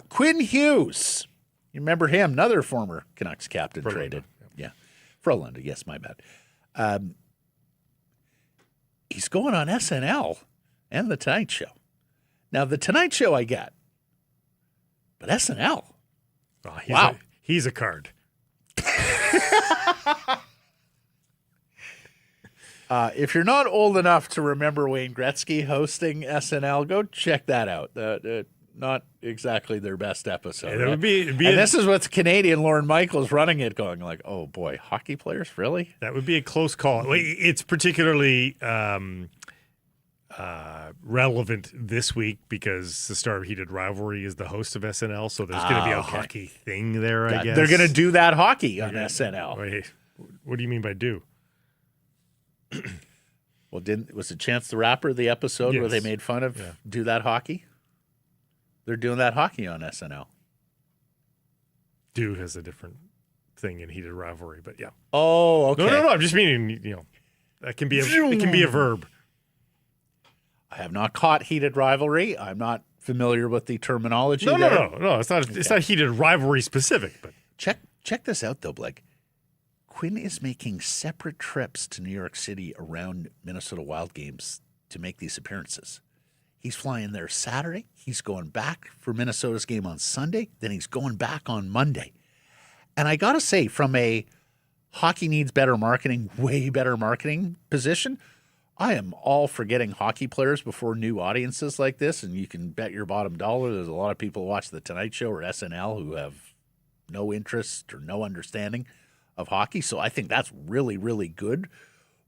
Quinn Hughes. You remember him? Another former Canucks captain traded. Yeah. Frölunda. Yes, my bad. he's going on SNL and The Tonight Show. Now, The Tonight Show I get, but SNL. Oh, Wow. He's a card. If you're not old enough to remember Wayne Gretzky hosting SNL, go check that out. Not exactly their best episode. Yeah, this is with Canadian Lorne Michaels running it, going like, "Oh boy, hockey players, really?" That would be a close call. It's particularly relevant this week because the star of Heated Rivalry is the host of SNL, so there's going to be a hockey thing there. I guess they're going to do that hockey on SNL. Wait, what do you mean by do? Well, was it Chance the Rapper the episode where they made fun of do that hockey? They're doing that hockey on SNL. Do has a different thing in Heated Rivalry, but yeah. Oh, okay. No. I'm just meaning, that can be a verb. I have not caught Heated Rivalry. I'm not familiar with the terminology. No. It's not. It's not Heated Rivalry specific, but check this out though, Blake. Quinn is making separate trips to New York City around Minnesota Wild games to make these appearances. He's flying there Saturday. He's going back for Minnesota's game on Sunday. Then he's going back on Monday. And I got to say, from a hockey needs better marketing, way better marketing position, I am all for getting hockey players before new audiences like this. And you can bet your bottom dollar there's a lot of people who watch The Tonight Show or SNL who have no interest or no understanding of hockey. So I think that's really, really good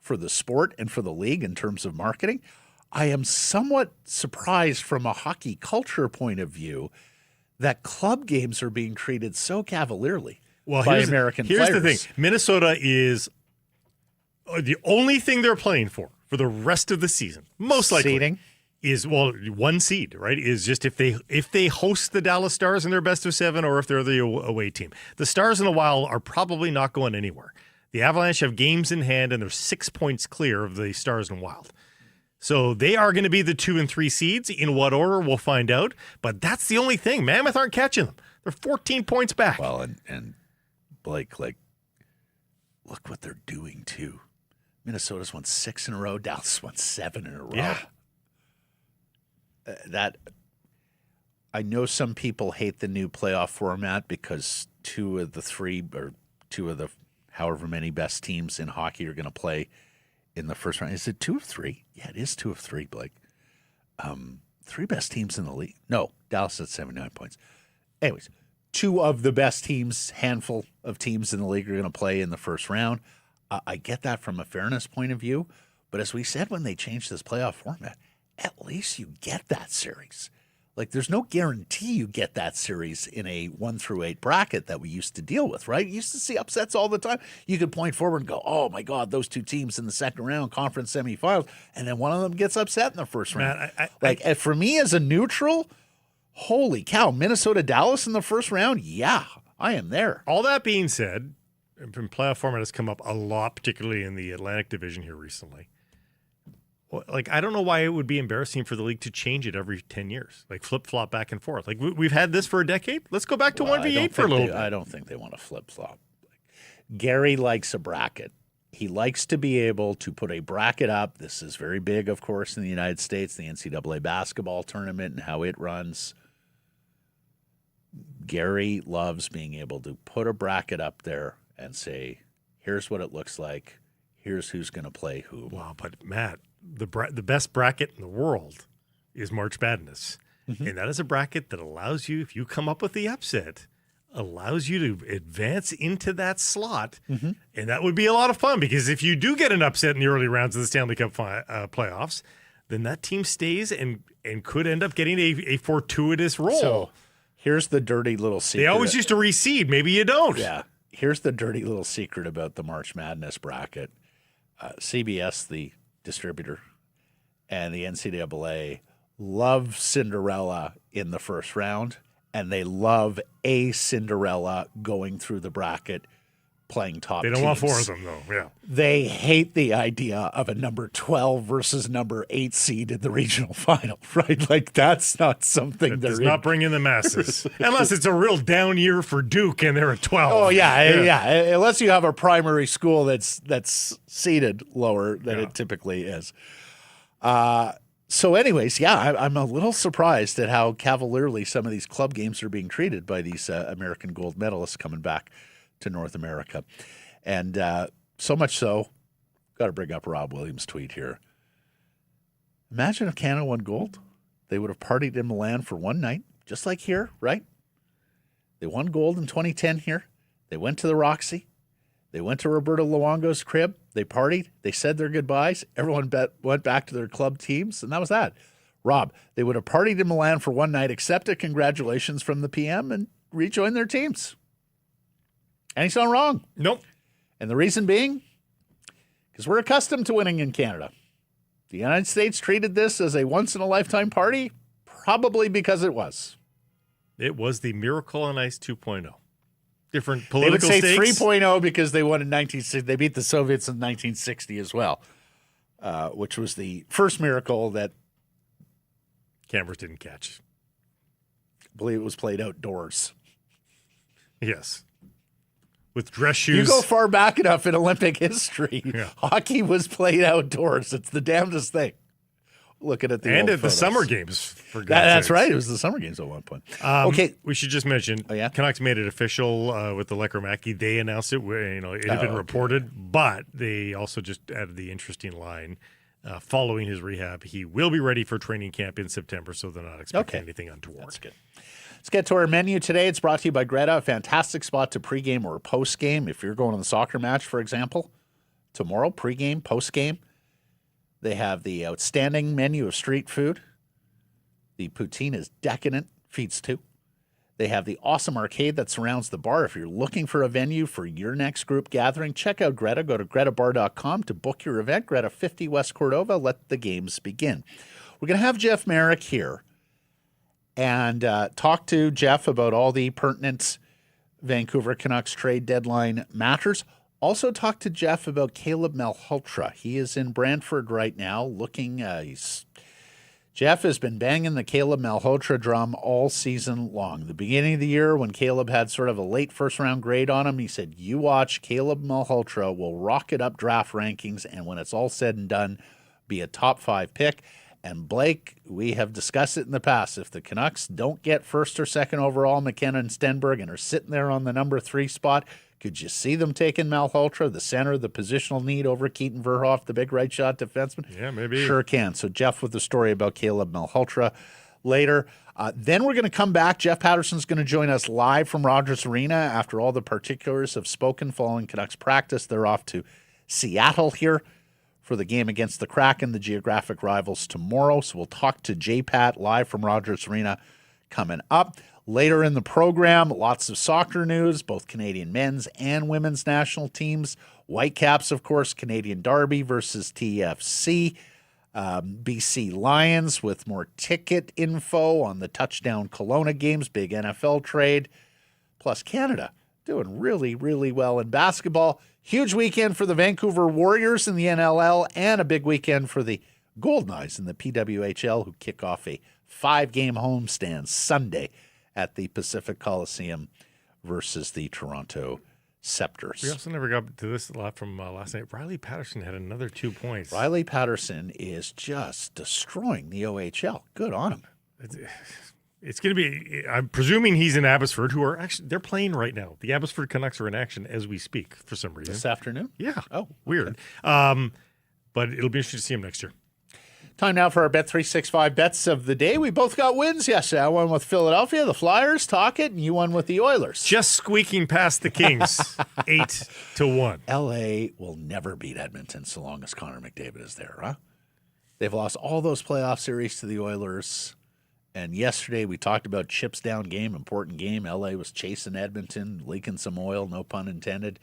for the sport and for the league in terms of marketing. I am somewhat surprised from a hockey culture point of view that club games are being treated so cavalierly by American players. Here's the thing. Minnesota is the only thing they're playing for the rest of the season, most likely, seeding is, one seed, right? Is just if they host the Dallas Stars in their best of 7 or if they're the away team. The Stars and the Wild are probably not going anywhere. The Avalanche have games in hand and they're 6 points clear of the Stars and Wild. So they are going to be the 2 and 3 seeds. In what order, we'll find out. But that's the only thing. Mammoth aren't catching them. They're 14 points back. Well, and Blake, look what they're doing, too. Minnesota's won 6 in a row. Dallas won 7 in a row. Yeah. I know some people hate the new playoff format because 2 of the however many best teams in hockey are going to play in the first round. Is it 2 of 3? Yeah, it is 2 of 3, Blake. 3 best teams in the league. No, Dallas at 79 points. Anyways, 2 of the best teams, handful of teams in the league are going to play in the first round. I get that from a fairness point of view. But as we said when they changed this playoff format, at least you get that series. Like, there's no guarantee you get that series in a 1 through 8 bracket that we used to deal with, right? You used to see upsets all the time. You could point forward and go, oh, my God, those 2 teams in the second round, conference semifinals, and then one of them gets upset in the first round. For me as a neutral, holy cow, Minnesota-Dallas in the first round? Yeah, I am there. All that being said, playoff format has come up a lot, particularly in the Atlantic Division here recently. I don't know why it would be embarrassing for the league to change it every 10 years, like flip-flop back and forth. Like, we've had this for a decade. Let's go back to 1v8 for a little bit. I don't think they want to flip-flop. Gary likes a bracket. He likes to be able to put a bracket up. This is very big, of course, in the United States, the NCAA basketball tournament and how it runs. Gary loves being able to put a bracket up there and say, here's what it looks like. Here's who's going to play who. Wow, but Matt, the best bracket in the world is March Madness. Mm-hmm. And that is a bracket that allows you, if you come up with the upset, allows you to advance into that slot. Mm-hmm. And that would be a lot of fun because if you do get an upset in the early rounds of the Stanley Cup playoffs, then that team stays and could end up getting a fortuitous role. So here's the dirty little secret. They always used to reseed. Maybe you don't. Yeah. Here's the dirty little secret about the March Madness bracket. CBS, the distributor, and the NCAA love Cinderella in the first round, and they love a Cinderella going through the bracket playing top teams. They don't want 4 of them, though. Yeah. They hate the idea of a number 12 versus number 8 seed in the regional final, right? Like, that's not something that does not bring in the masses. Unless it's a real down year for Duke and they're at 12. Oh, yeah. Unless you have a primary school that's seeded lower than it typically is. So anyways, yeah, I'm a little surprised at how cavalierly some of these club games are being treated by these American gold medalists coming back to North America. And so much so, got to bring up Rob Williams' tweet here. Imagine if Canada won gold. They would have partied in Milan for one night, just like here, right? They won gold in 2010 here. They went to the Roxy. They went to Roberto Luongo's crib. They partied. They said their goodbyes. Everyone went back to their club teams, and that was that. Rob, they would have partied in Milan for one night, accepted congratulations from the PM, and rejoined their teams. And he's not wrong. Nope. And the reason being, because we're accustomed to winning in Canada. The United States treated this as a once-in-a-lifetime party, probably because it was. It was the Miracle on Ice 2.0. Different political stakes. They would say stakes. 3.0 because they won in 1960. They beat the Soviets in 1960 as well, which was the first miracle that Cameras didn't catch. I believe it was played outdoors. Yes. With dress shoes. You go far back enough in Olympic history, Yeah. hockey was played outdoors. It's the damnedest thing. Looking at the and old at the photos. Summer Games. For God's That's sakes. right. It was the Summer Games at one point. Okay. We should just mention, yeah? Canucks made it official with the Lekromaki. They announced it. It had been reported, but they also just added the interesting line. Following his rehab, he will be ready for training camp in September, so they're not expecting anything untoward. That's good. Let's get to our menu today. It's brought to you by Greta, a fantastic spot to pregame or postgame. If you're going to the soccer match, for example, tomorrow, pregame, postgame, they have the outstanding menu of street food. The poutine is decadent, feeds two. They have the awesome arcade that surrounds the bar. If you're looking for a venue for your next group gathering, check out Greta. Go to gretabar.com to book your event. Greta 50 West Cordova. Let the games begin. We're going to have Jeff Merrick here and talk to Jeff about all the pertinent Vancouver Canucks trade deadline matters. Also talk to Jeff about Caleb Mahotra. He is in Brantford right now looking Jeff has been banging the Caleb Mahotra drum all season long. The beginning of the year when Caleb had sort of a late first-round grade on him, he said, you watch, Caleb Mahotra will rocket up draft rankings, and when it's all said and done, be a top 5 pick. And Blake, we have discussed it in the past. If the Canucks don't get first or second overall McKenna and Stenberg and are sitting there on the number 3 spot, could you see them taking Mahotra, the center, the positional need over Keaton Verhoff, the big right shot defenseman? Yeah, maybe. Sure can. So Jeff with the story about Caleb Mahotra later. Then we're going to come back. Jeff Paterson's going to join us live from Rogers Arena after all the particulars have spoken following Canucks practice. They're off to Seattle here for the game against the Kraken, the geographic rivals, tomorrow. So we'll talk to J-Pat live from Rogers Arena coming up. Later in the program, lots of soccer news, both Canadian men's and women's national teams. Whitecaps, of course, Canadian Derby versus TFC. BC Lions with more ticket info on the touchdown Kelowna games, big NFL trade. Plus Canada doing really, really well in basketball. Huge weekend for the Vancouver Warriors in the NLL and a big weekend for the Golden Knights in the PWHL, who kick off a 5-game homestand Sunday at the Pacific Coliseum versus the Toronto Scepters. We also never got to this a lot from last night. Riley Paterson had another 2 points. Riley Paterson is just destroying the OHL. Good on him. It's going to be, I'm presuming he's in Abbotsford, who are actually, they're playing right now. The Abbotsford Canucks are in action as we speak for some reason. This afternoon? Yeah. Oh, weird. okay. But it'll be interesting to see him next year. Time now for our Bet365 bets of the day. We both got wins yesterday. I won with Philadelphia, the Flyers, talk it, and you won with the Oilers. Just squeaking past the Kings, 8-1. LA will never beat Edmonton so long as Connor McDavid is there, huh? They've lost all those playoff series to the Oilers. And yesterday we talked about chips down game, important game. LA was chasing Edmonton, leaking some oil, no pun intended.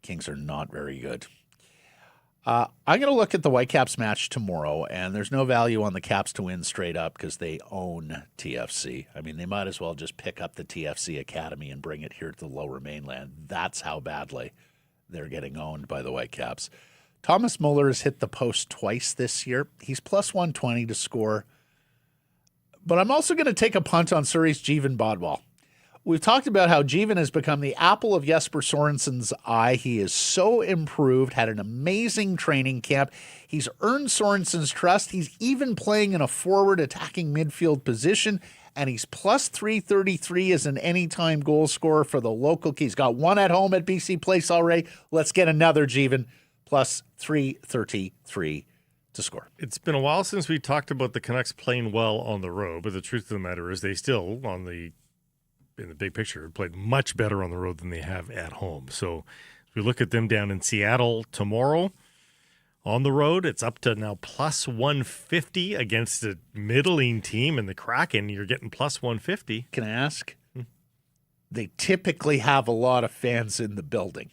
Kings are not very good. I'm going to look at the Whitecaps match tomorrow, and there's no value on the Caps to win straight up because they own TFC. I mean, they might as well just pick up the TFC Academy and bring it here to the Lower Mainland. That's how badly they're getting owned by the Whitecaps. Thomas Muller has hit the post twice this year. He's plus 120 to score. But I'm also going to take a punt on Surrey's Jeevan Bodwal. We've talked about how Jeevan has become the apple of Jesper Sorensen's eye. He is so improved, had an amazing training camp. He's earned Sorensen's trust. He's even playing in a forward attacking midfield position, and he's plus 333 as an anytime goal scorer for the local. He's got one at home at BC Place already. Let's get another, Jeevan, plus 333 to score. It's been a while since we talked about the Canucks playing well on the road, but the truth of the matter is they still, in the big picture, played much better on the road than they have at home. So if we look at them down in Seattle tomorrow on the road, it's up to now plus 150 against a middling team in the Kraken. You're getting plus 150. Can I ask? They typically have a lot of fans in the building.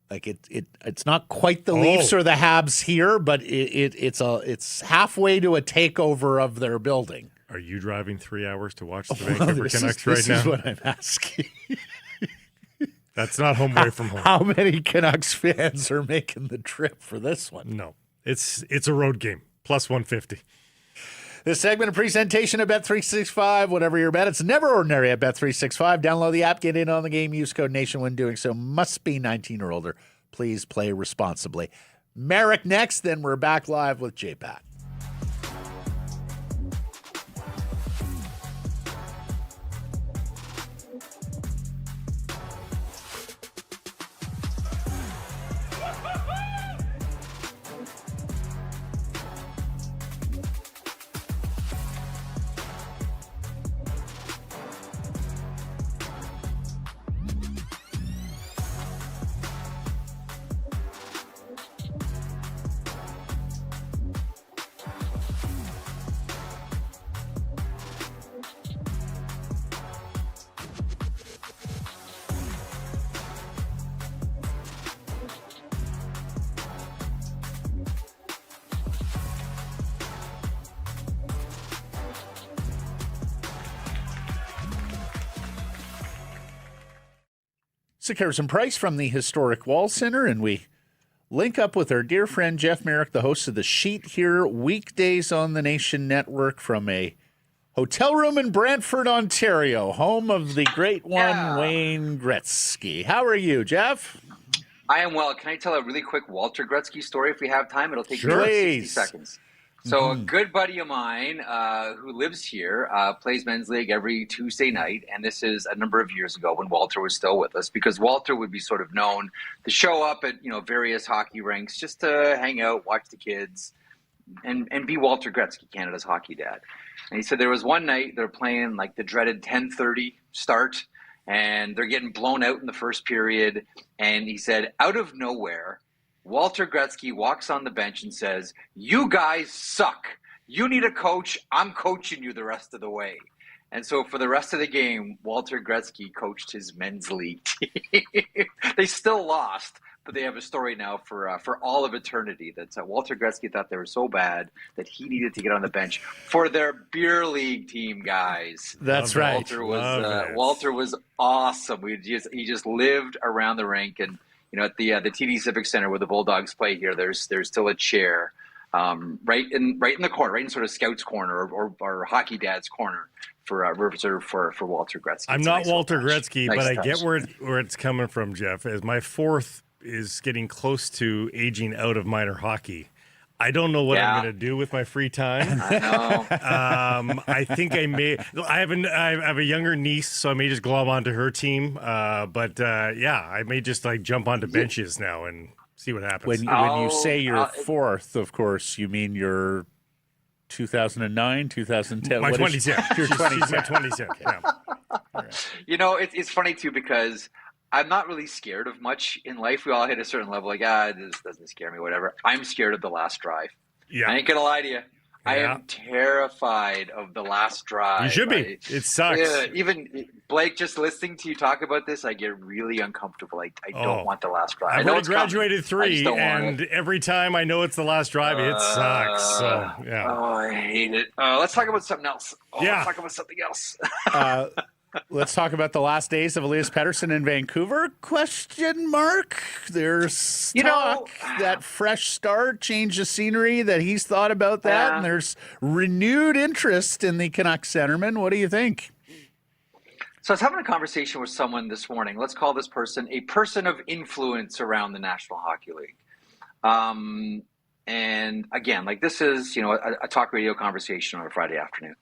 Like it's not quite the Leafs or the Habs here, but it's halfway to a takeover of their building. Are you driving 3 hours to watch the Vancouver Canucks right now? This is what I'm asking. That's not home away from home. How many Canucks fans are making the trip for this one? No, it's a road game. Plus 150. This segment of presentation of Bet365. Whatever your bet, it's never ordinary at Bet365. Download the app, get in on the game, use code NATION when doing so. Must be 19 or older. Please play responsibly. Marek next, then we're back live with J-Pat. It's Harrison Price from the Historic Wall Center, and we link up with our dear friend Jeff Merrick, the host of The Sheet here, weekdays on the Nation Network from a hotel room in Brantford, Ontario, home of the great one, Wayne Gretzky. How are you, Jeff? I am well. Can I tell a really quick Walter Gretzky story if we have time? It'll take sure. just 60 seconds. So a good buddy of mine who lives here plays men's league every Tuesday night, and this is a number of years ago when Walter was still with us, because Walter would be sort of known to show up at various hockey rinks just to hang out, watch the kids, and be Walter Gretzky, Canada's hockey dad. And he said there was one night they're playing like the dreaded 10:30 start, and they're getting blown out in the first period, and he said out of nowhere, Walter Gretzky walks on the bench and says, "You guys suck. You need a coach. I'm coaching you the rest of the way." And so for the rest of the game, Walter Gretzky coached his men's league team. They still lost, but they have a story now for all of eternity that Walter Gretzky thought they were so bad that he needed to get on the bench for their beer league team, guys. That's right. Walter was awesome. He just lived around the rink, and at the TD Civic Center where the Bulldogs play here, there's still a chair right in the corner, right in sort of Scouts corner or Hockey Dad's corner for reserved for Walter Gretzky. I'm not Walter Gretzky, but I get where it's coming from, Jeff. As my fourth is getting close to aging out of minor hockey, I don't know what I'm going to do with my free time. I know. I think I have a younger niece, so I may just glom onto her team. But I may just jump onto benches now and see what happens. When you say you're fourth, of course, you mean you're 2009, 2010. My 2010. Your 2010. My 2010. Yeah. All right. It's funny too, because I'm not really scared of much in life. We all hit a certain level, this doesn't scare me, whatever. I'm scared of the last drive. Yeah. I ain't gonna lie to you. I am terrified of the last drive. You should be. It sucks. Even Blake, just listening to you talk about this, I get really uncomfortable. I don't want the last drive. I've only graduated 3, and every time I know it's the last drive, it sucks. So, yeah. Oh, I hate it. Let's talk about something else. Let's talk about something else. Let's talk about the last days of Elias Paterson in Vancouver? ? There's talk that fresh start, change of scenery, that he's thought about that, and there's renewed interest in the Canucks centerman. What do you think? So I was having a conversation with someone this morning. Let's call this person a person of influence around the National Hockey League. And again, like this is, a talk radio conversation on a Friday afternoon.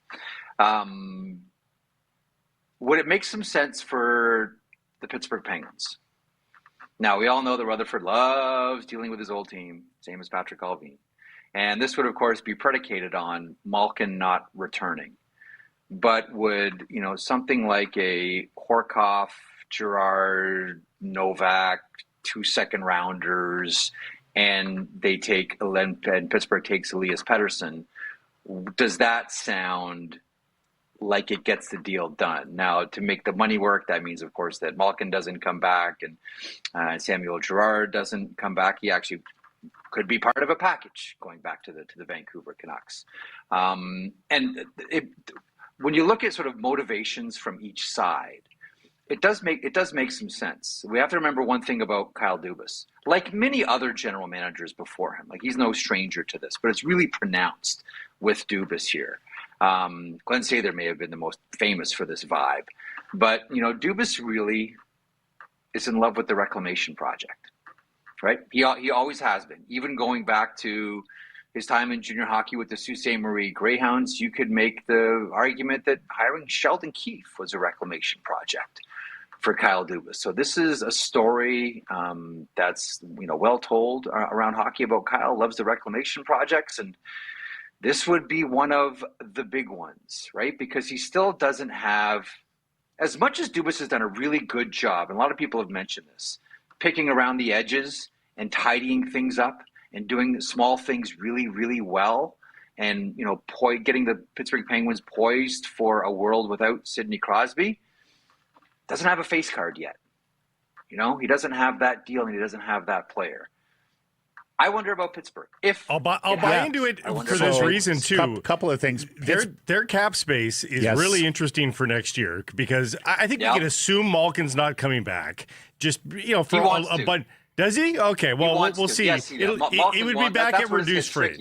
Would it make some sense for the Pittsburgh Penguins? Now, we all know that Rutherford loves dealing with his old team, same as Patrick Allvin. And this would, of course, be predicated on Malkin not returning. But would, something like a Horkoff, Girard, Novak, 2 second-rounders, and Pittsburgh takes Elias Paterson, does that sound like it gets the deal done? Now, to make the money work, that means, of course, that Malkin doesn't come back and Samuel Girard doesn't come back. He actually could be part of a package going back to the Vancouver Canucks. When you look at sort of motivations from each side, it does make some sense. We have to remember one thing about Kyle Dubas. Like many other general managers before him, like he's no stranger to this, but it's really pronounced with Dubas here. Glenn Sather may have been the most famous for this vibe, but Dubas really is in love with the reclamation project, right? He always has been, even going back to his time in junior hockey with the Sault Ste. Marie Greyhounds. You could make the argument that hiring Sheldon Keefe was a reclamation project for Kyle Dubas. So this is a story that's well told around hockey about Kyle. Loves the reclamation projects, and this would be one of the big ones, right? Because he still doesn't have, as much as Dubas has done a really good job, and a lot of people have mentioned this, picking around the edges and tidying things up and doing small things really, really well, and getting the Pittsburgh Penguins poised for a world without Sidney Crosby, doesn't have a face card yet. He doesn't have that deal, and he doesn't have that player. I wonder about Pittsburgh. I'll buy into it for this reason too. Couple of things. Their cap space is really interesting for next year, because I think we can assume Malkin's not coming back. Just for a bunch. Does he? Okay, well, we'll see. Yes, he would be back at reduced rate.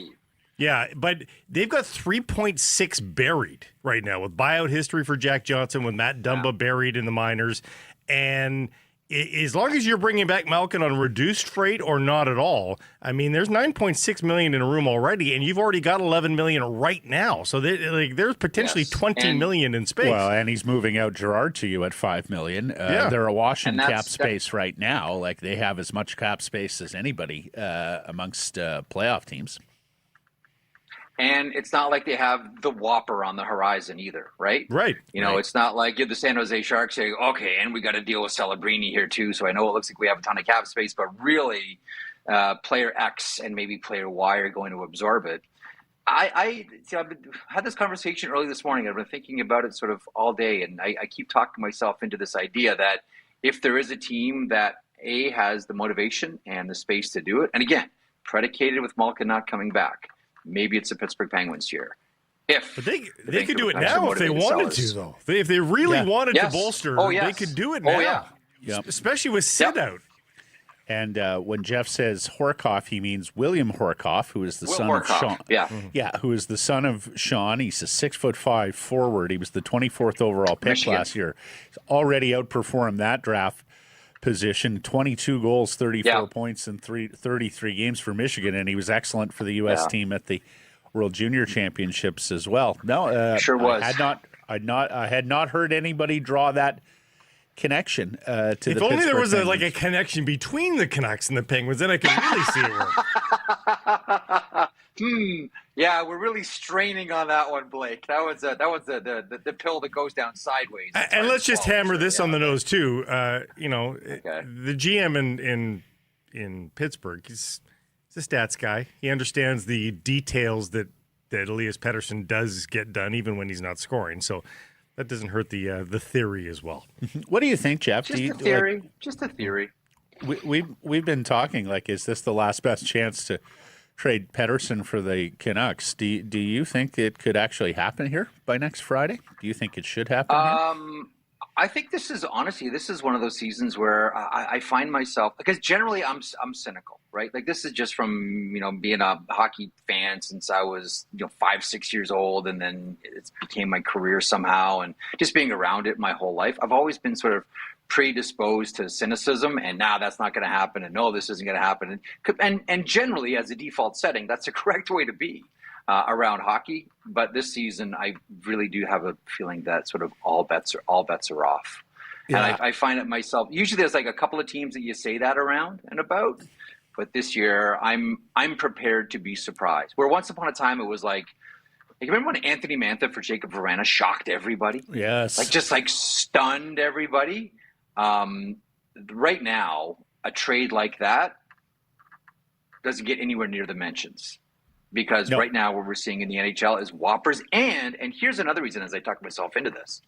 Yeah, but they've got 3.6 buried right now with buyout history for Jack Johnson, with Matt Dumba buried in the minors. And as long as you're bringing back Malkin on reduced freight or not at all, I mean, there's $9.6 million in a room already, and you've already got $11 million right now. So there's potentially $20 million in space. Well, and he's moving out Girard to you at $5 million. They're awash in cap space right now. Like, they have as much cap space as anybody amongst playoff teams. And it's not like they have the Whopper on the horizon either, right? Right. It's not like you're the San Jose Sharks saying, okay, and we got to deal with Celebrini here too. So I know it looks like we have a ton of cap space, but really player X and maybe player Y are going to absorb it. I've had this conversation early this morning. I've been thinking about it sort of all day, and I keep talking myself into this idea that if there is a team that has the motivation and the space to do it, and again, predicated with Malkin not coming back, maybe it's the Pittsburgh Penguins here. But they could do it now if they wanted to, though. If they really wanted to bolster, they could do it now. Especially with Sid out. And when Jeff says Horkoff, he means William Horkoff, who is the son of Sean. Who is the son of Sean. He's a 6'5" forward. He was the 24th overall pick last year. He's already outperformed that draft position. 22 goals, 34 points in 33 games for Michigan, and he was excellent for the U.S. team at the World Junior Championships as well. No, sure was. I had not heard anybody draw that connection to the If only there was Penguins. a connection between the Canucks and the Penguins, then I could really see it work. Yeah, we're really straining on that one, Blake. That was the pill that goes down sideways. And let's just hammer this on the nose too. The GM in Pittsburgh, he's a stats guy. He understands the details that Elias Paterson does get done, even when he's not scoring. So that doesn't hurt the theory as well. What do you think, Jeff? Just a theory. Just a theory. We've been talking, is this the last best chance to trade Paterson for the Canucks? Do you think it could actually happen here by next Friday? Do you think it should happen here? I think this is one of those seasons where I find myself, because generally I'm cynical, right? Like this is just from, being a hockey fan since I was, 5-6 years old, and then it became my career somehow, and just being around it my whole life. I've always been sort of predisposed to cynicism, and now that's not going to happen, and no, this isn't going to happen. And generally, as a default setting, that's the correct way to be around hockey. But this season, I really do have a feeling that sort of all bets are off. Yeah. And I find it myself. Usually, there's like a couple of teams that you say that around and about, but this year, I'm prepared to be surprised. Where once upon a time, it was like, you remember when Anthony Mantha for Jacob Vrana shocked everybody? Yes, just stunned everybody. Right now, a trade like that doesn't get anywhere near the mentions. Because right now what we're seeing in the NHL is whoppers. And here's another reason, as I talk myself into this.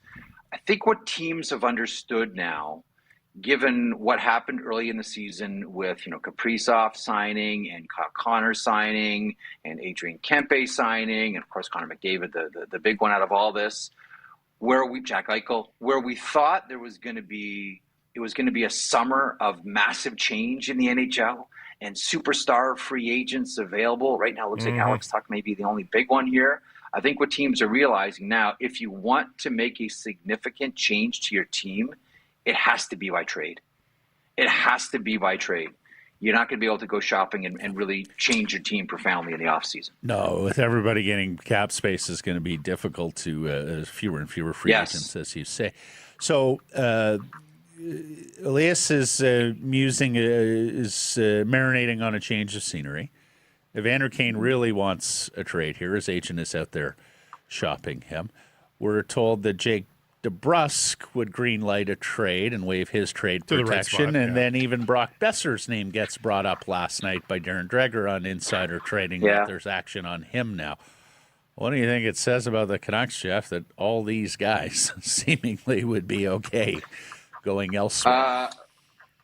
I think what teams have understood now, given what happened early in the season with, Kaprizov signing and Kyle Connor signing and Adrian Kempe signing, and of course Connor McDavid, the big one out of all this, Jack Eichel, where we thought it was going to be a summer of massive change in the NHL and superstar free agents available. Right now, it looks like Alex Tuch may be the only big one here. I think what teams are realizing now, if you want to make a significant change to your team, it has to be by trade. It has to be by trade. You're not going to be able to go shopping and really change your team profoundly in the offseason. No, with everybody getting cap space, is going to be difficult to fewer and fewer free agents, as you say. So, Elias is marinating on a change of scenery. Evander Kane really wants a trade here. His agent is out there shopping him. We're told that Jake DeBrusk would greenlight a trade and waive his trade protection. And then even Brock Besser's name gets brought up last night by Darren Dreger on Insider Trading that there's action on him now. What do you think it says about the Canucks, Jeff, that all these guys seemingly would be okay going elsewhere?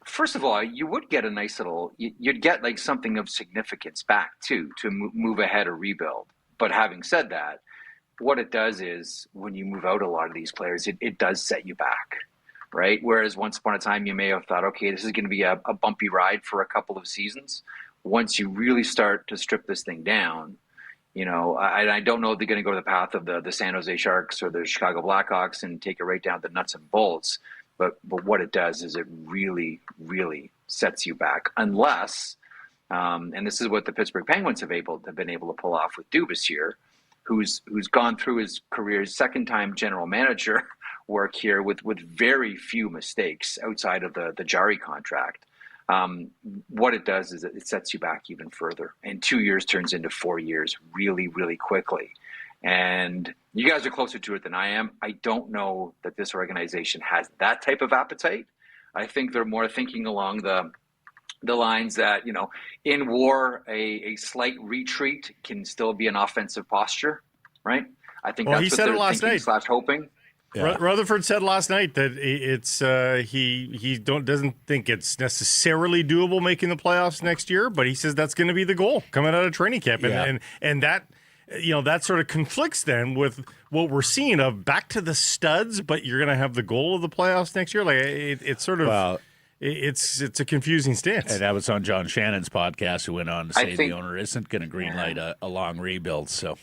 First of all, you would get a nice little, you'd get like something of significance back too, to move ahead or rebuild. But having said that, what it does is when you move out a lot of these players, it does set you back, right? Whereas once upon a time, you may have thought, okay, this is going to be a bumpy ride for a couple of seasons. Once you really start to strip this thing down, I don't know if they're going to go the path of the San Jose Sharks or the Chicago Blackhawks and take it right down to nuts and bolts. But what it does is it really, really sets you back. Unless, and this is what the Pittsburgh Penguins have been able to pull off with Dubas here, who's gone through his career's second-time general manager work here with very few mistakes outside of the Jari contract. What it does is it sets you back even further. And 2 years turns into 4 years really, really quickly. And you guys are closer to it than I am. I don't know that this organization has that type of appetite. I think they're more thinking along the lines that, in war, a slight retreat can still be an offensive posture, right? I think that's what they're thinking / hoping. Yeah. Rutherford said last night that it's he doesn't think it's necessarily doable making the playoffs next year, but he says that's going to be the goal coming out of training camp, and that that sort of conflicts then with what we're seeing of back to the studs, but you're going to have the goal of the playoffs next year. Like it's sort of it's a confusing stance. And that was on John Shannon's podcast, who went on to say the owner isn't going to greenlight a long rebuild. So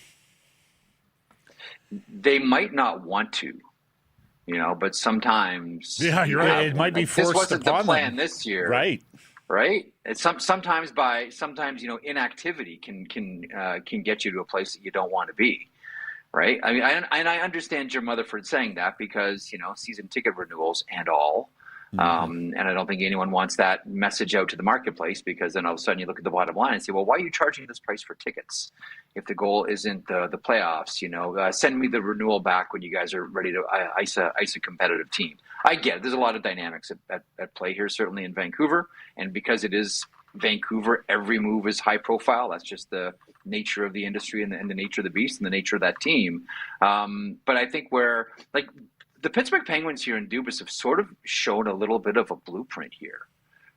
they might not want to. But sometimes you're right. It might be forced upon them. This wasn't the plan this year, right? It's sometimes inactivity can get you to a place that you don't want to be, right? I mean, I understand Jim Rutherford saying that because season ticket renewals and all. And I don't think anyone wants that message out to the marketplace, because then all of a sudden you look at the bottom line and say, well, why are you charging this price for tickets if the goal isn't the playoffs? Send me the renewal back when you guys are ready to ice a competitive team. I get it. There's a lot of dynamics at play here, certainly in Vancouver. And because it is Vancouver, every move is high profile. That's just the nature of the industry and the nature of the beast and the nature of that team. But I think the Pittsburgh Penguins here in Dubas have sort of shown a little bit of a blueprint here,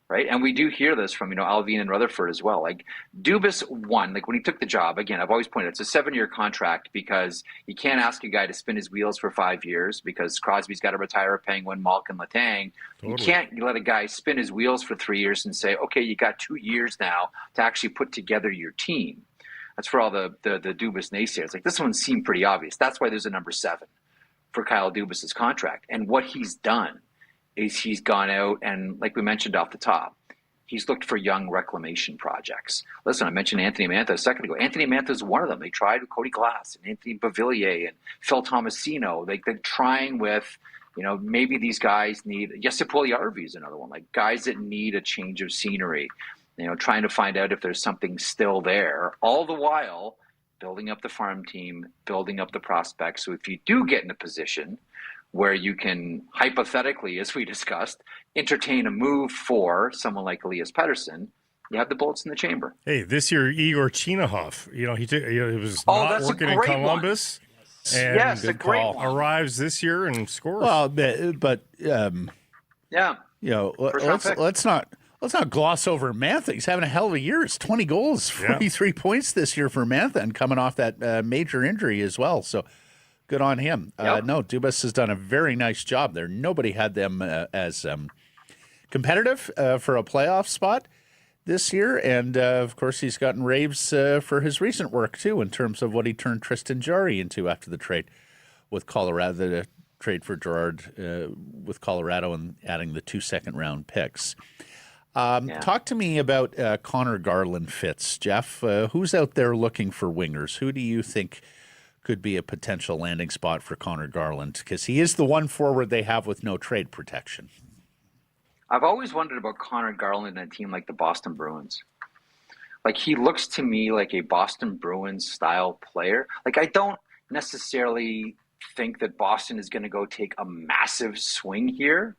right? And we do hear this from, Alvin and Rutherford as well. Like Dubas won, like when he took the job, again, I've always pointed, it's a 7-year contract because you can't ask a guy to spin his wheels for 5 years because Crosby's got to retire a Penguin, Malkin, Letang. Totally. You can't let a guy spin his wheels for 3 years and say, okay, you got 2 years now to actually put together your team. That's for all the Dubas naysayers. Like this one seemed pretty obvious. That's why there's a number 7 for Kyle Dubas's contract. And what he's done is he's gone out and, like we mentioned off the top, he's looked for young reclamation projects. Listen, I mentioned Anthony Mantha a second ago. Anthony Mantha is one of them. They tried with Cody Glass and Anthony Beauvillier and Phil Tomasino. They're trying with, maybe these guys need – Jesse Puljujärvi is another one, like guys that need a change of scenery, trying to find out if there's something still there, all the while building up the farm team, building up the prospects. So if you do get in a position – where you can hypothetically, as we discussed, entertain a move for someone like Elias Paterson, you have the bullets in the chamber. Hey, this year Igor Chinahov, he was not working in Columbus, and yes, a great one. Arrives this year and scores. Well, but let's not gloss over Mantha. He's having a hell of a year. It's 20 goals, 43 points this year for Mantha, and coming off that major injury as well. So. Good on him. No, Dubas has done a very nice job there. Nobody had them as competitive for a playoff spot this year. And, of course, he's gotten raves for his recent work, too, in terms of what he turned Tristan Jarry into after the trade with Colorado, the trade for Gerard with Colorado and adding the 2 second-round picks. Talk to me about Connor Garland fits, Jeff. Who's out there looking for wingers? Who do you think could be a potential landing spot for Connor Garland? Because he is the one forward they have with no trade protection. I've always wondered about Connor Garland in a team like the Boston Bruins. Like, he looks to me like a Boston Bruins style player. Like, I don't necessarily think that Boston is going to go take a massive swing here.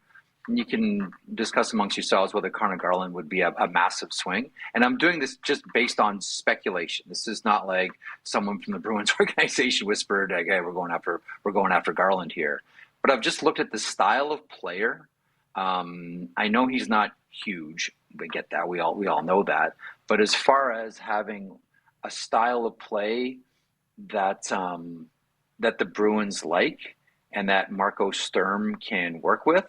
And you can discuss amongst yourselves whether Connor Garland would be a massive swing. And I'm doing this just based on speculation. This is not like someone from the Bruins organization whispered, like, hey, we're going after Garland here. But I've just looked at the style of player. I know he's not huge. We get that. We all know that. But as far as having a style of play that the Bruins like and that Marco Sturm can work with,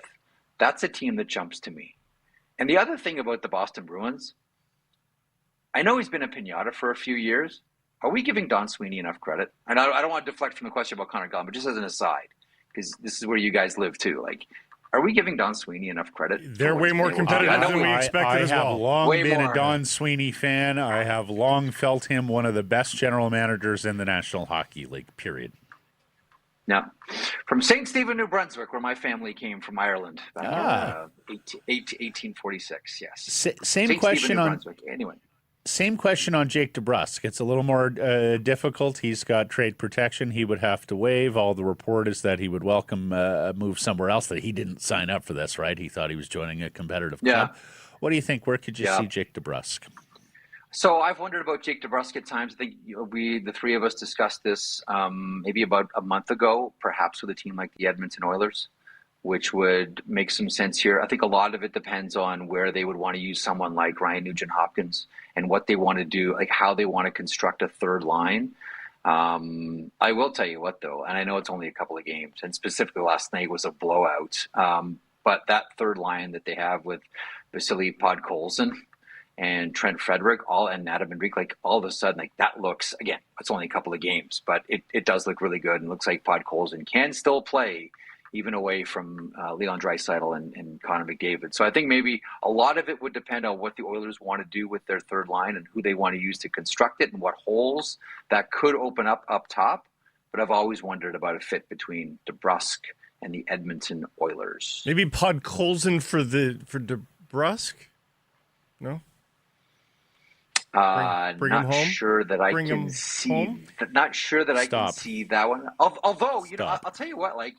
that's a team that jumps to me. And the other thing about the Boston Bruins, I know he's been a piñata for a few years. Are we giving Don Sweeney enough credit? And I don't want to deflect from the question about Connor Garland, but just as an aside, because this is where you guys live too. Like, are we giving Don Sweeney enough credit? They're way more competitive than we expected as well. I have long been a Don Sweeney fan. I have long felt him one of the best general managers in the National Hockey League, period. Now, from St. Stephen, New Brunswick, where my family came from Ireland back in 1846, yes. Same question on Brunswick. Anyway. Same question on Jake DeBrusk. It's a little more difficult. He's got trade protection. He would have to waive. All the report is that he would welcome a move somewhere else, that he didn't sign up for this, right? He thought he was joining a competitive club. What do you think? Where could you see Jake DeBrusk? So I've wondered about Jake DeBrusk at times. I think the three of us discussed this maybe about a month ago, perhaps with a team like the Edmonton Oilers, which would make some sense here. I think a lot of it depends on where they would want to use someone like Ryan Nugent-Hopkins and what they want to do, like how they want to construct a third line. I will tell you what, though, and I know it's only a couple of games, and specifically last night was a blowout, but that third line that they have with Vasily Podkolzin and Trent Frederick, and Adam Henrique, like all of a sudden, like that looks, again, it's only a couple of games, but it does look really good, and looks like Podkolzin can still play even away from Leon Draisaitl and Connor McDavid. So I think maybe a lot of it would depend on what the Oilers want to do with their third line and who they want to use to construct it and what holes that could open up top. But I've always wondered about a fit between DeBrusk and the Edmonton Oilers. Maybe Podkolzin for DeBrusk? No? Bring him home? Sure that I can see. Not sure that I can see that one. Although, I'll tell you what, like,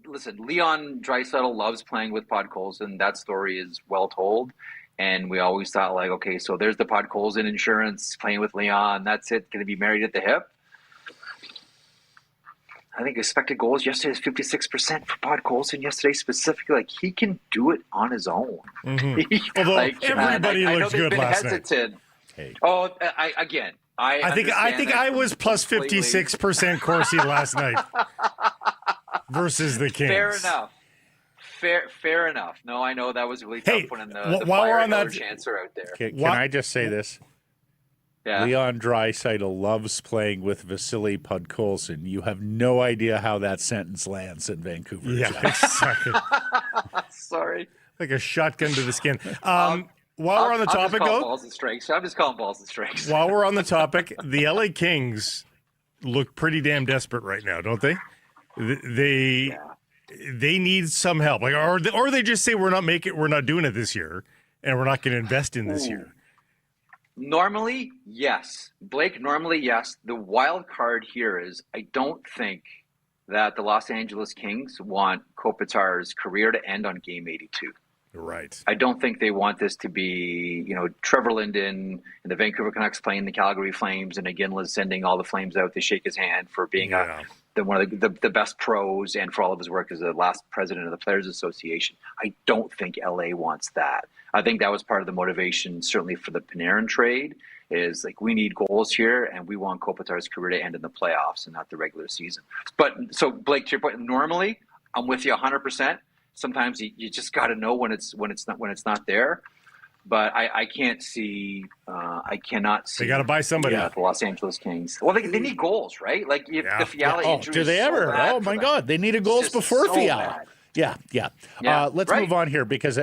listen, Leon Draisaitl loves playing with Podkolzin. That story is well told. And we always thought, like, okay, so there's the Podkolzin insurance, playing with Leon. That's it, going to be married at the hip. I think expected goals yesterday is 56% for Podkolzin yesterday specifically. Like, he can do it on his own. Mm-hmm. Although everybody looked good last night. Hey. Oh, I think I was plus 56% Corsi last night versus the Kings. Fair enough. Fair enough. No, I know that was really tough when the while we're on that chancer out there. Can I just say this? Yeah. Leon Draisaitl loves playing with Vasily Podkolzin. You have no idea how that sentence lands in Vancouver. Yeah, exactly. Sorry. Like a shotgun to the skin. While we're on the topic, though, balls and strikes. I'm just calling balls and strikes. While we're on the topic, the LA Kings look pretty damn desperate right now, don't they? They need some help, like, or they just say we're not doing it this year, and we're not going to invest in this year. Normally, yes. Blake, normally, yes. The wild card here is I don't think that the Los Angeles Kings want Kopitar's career to end on game 82. Right. I don't think they want this to be, Trevor Linden and the Vancouver Canucks playing the Calgary Flames, and again, sending all the Flames out to shake his hand for being one of the best pros and for all of his work as the last president of the Players Association. I don't think LA wants that. I think that was part of the motivation, certainly for the Panarin trade, is like, we need goals here, and we want Kopitar's career to end in the playoffs and not the regular season. But so, Blake, to your point, normally I'm with you 100%. Sometimes you just got to know when it's not there. But I can't see. I cannot see. They got to buy somebody. The Los Angeles Kings. Well, they need goals, right? Like, if the Fiala injury. Do they ever? Oh my God, they needed goals before Fiala. Yeah. Let's move on here because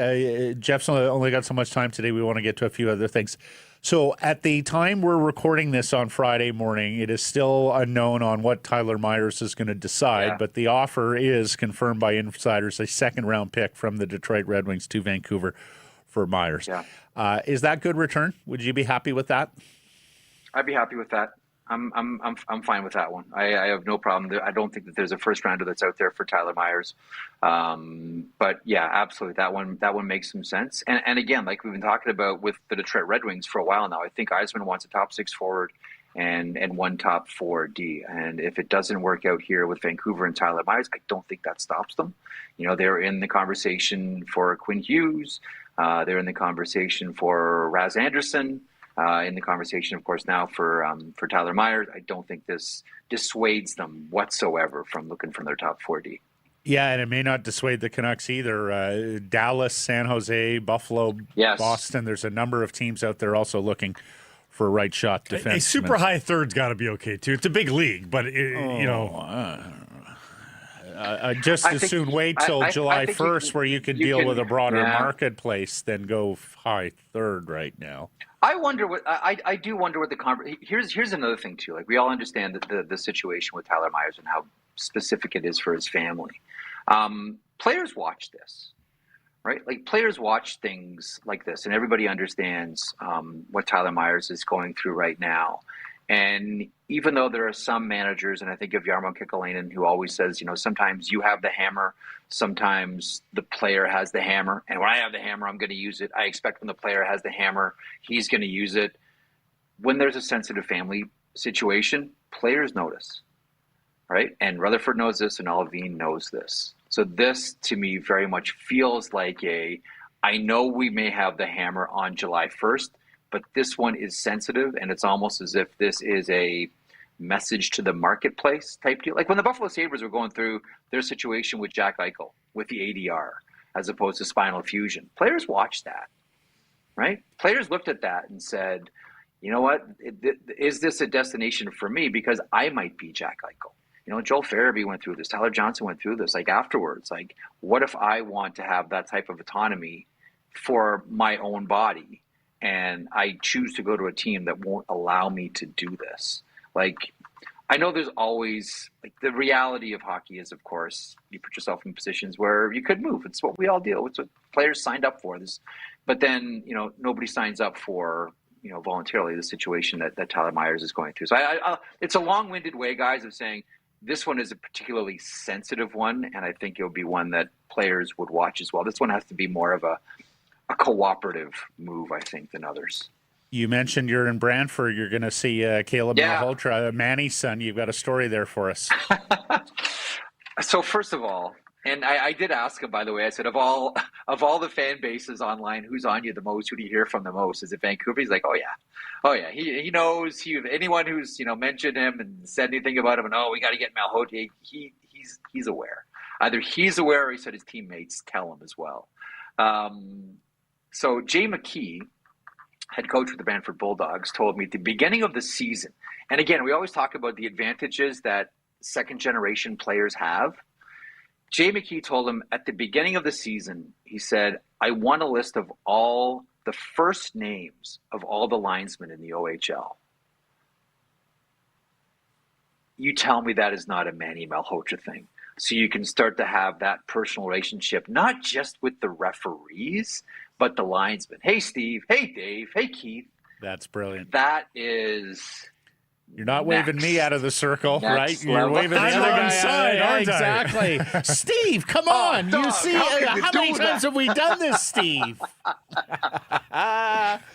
Jeff's only got so much time today. We want to get to a few other things. So at the time we're recording this on Friday morning, it is still unknown on what Tyler Myers is going to decide, but the offer is confirmed by insiders, a second-round pick from the Detroit Red Wings to Vancouver for Myers. Yeah. Is that good return? Would you be happy with that? I'd be happy with that. I'm fine with that one. I have no problem. I don't think that there's a first rounder that's out there for Tyler Myers. But yeah, absolutely. That one makes some sense. And again, like we've been talking about with the Detroit Red Wings for a while now, I think Yzerman wants a top 6 forward and one top 4D. And if it doesn't work out here with Vancouver and Tyler Myers, I don't think that stops them. They're in the conversation for Quinn Hughes. They're in the conversation for Raz Anderson. In the conversation, of course, now for Tyler Myers. I don't think this dissuades them whatsoever from looking for their top 4D. Yeah, and it may not dissuade the Canucks either. Dallas, San Jose, Buffalo, Boston. There's a number of teams out there also looking for right shot defense. A super high third's got to be okay too. It's a big league, but just as soon wait till July 1st where you can deal with a broader marketplace than go high third right now. I wonder what I do wonder what the here's another thing too. Like, we all understand that the situation with Tyler Myers and how specific it is for his family. Players watch this, right? Like, players watch things like this, and everybody understands what Tyler Myers is going through right now. And even though there are some managers, and I think of Jarmo Kekalainen, who always says, sometimes you have the hammer, sometimes the player has the hammer. And when I have the hammer, I'm going to use it. I expect when the player has the hammer, he's going to use it. When there's a sensitive family situation, players notice, right? And Rutherford knows this, and Alvin knows this. So this, to me, very much feels like I know we may have the hammer on July 1st, but this one is sensitive, and it's almost as if this is a message to the marketplace type deal. Like when the Buffalo Sabres were going through their situation with Jack Eichel, with the ADR, as opposed to spinal fusion. Players watched that, right? Players looked at that and said, you know what, is this a destination for me? Because I might be Jack Eichel. Joel Farabee went through this. Tyler Johnson went through this. Like, afterwards, like, what if I want to have that type of autonomy for my own body? And I choose to go to a team that won't allow me to do this. Like, I know there's always, like, the reality of hockey is, of course, you put yourself in positions where you could move. It's what we all deal with. It's what players signed up for. But then, nobody signs up for, voluntarily the situation that Tyler Myers is going through. So it's a long-winded way, guys, of saying this one is a particularly sensitive one, and I think it'll be one that players would watch as well. This one has to be more of a cooperative move, I think, than others. You mentioned you're in Brantford. You're going to see Caleb Mahotra, Manny's son. You've got a story there for us. So first of all, and I did ask him, by the way, I said, of all the fan bases online, who's on you the most? Who do you hear from the most? Is it Vancouver? He's like, oh yeah. He knows. Anyone who's mentioned him and said anything about him, and we got to get Mahotra. He's aware. Either he's aware or he said his teammates tell him as well. So Jay McKee, head coach with the Brantford Bulldogs, told me at the beginning of the season, and again, we always talk about the advantages that second-generation players have. Jay McKee told him at the beginning of the season, he said, I want a list of all the first names of all the linesmen in the OHL. You tell me that is not a Manny Malhotra thing. So you can start to have that personal relationship, not just with the referees, but the linesmen. Hey, Steve. Hey, Dave. Hey, Keith. That's brilliant. That is... You're not waving me out of the circle, right? You're level. waving the other guy side, out. aren't I? Exactly. Steve, come on. Dog, you see, how many times have we done this, Steve?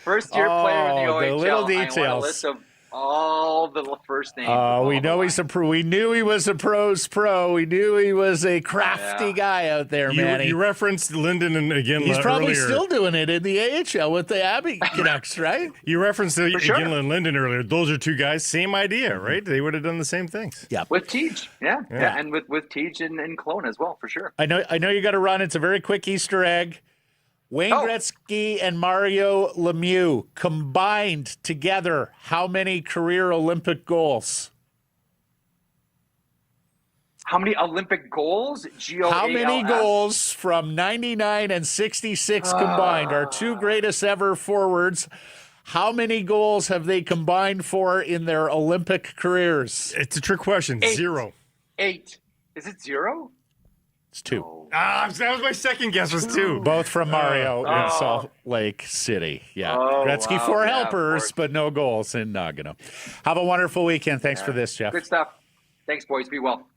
First-year player in the OHL. The little I details. want a list of all the first names. We know he's a pro. We knew he was a pro's pro. We knew he was a crafty guy out there, Manny. You referenced Linden and again He's probably earlier. still doing it in the AHL with the Abbey Canucks, right? You referenced sure. Ginla and Linden earlier. Those are two guys, same idea, right? They would have done the same things. Yeah. With Tej, yeah. And with Tej and Clone as well, for sure. I know you got to run. It's a very quick Easter egg. Wayne Gretzky and Mario Lemieux combined together, how many career Olympic goals? How many Olympic goals? How many goals from 99 and 66 combined? Our two greatest ever forwards. How many goals have they combined for in their Olympic careers? It's a trick question. 8. 0. 8. Is it 0? It's 2. Oh. That was my second guess, was 2. Both from Mario in Salt Lake City. Yeah. Gretzky 4 helpers, but no goals in Nagano. Have a wonderful weekend. Thanks for this, Jeff. Good stuff. Thanks, boys. Be well.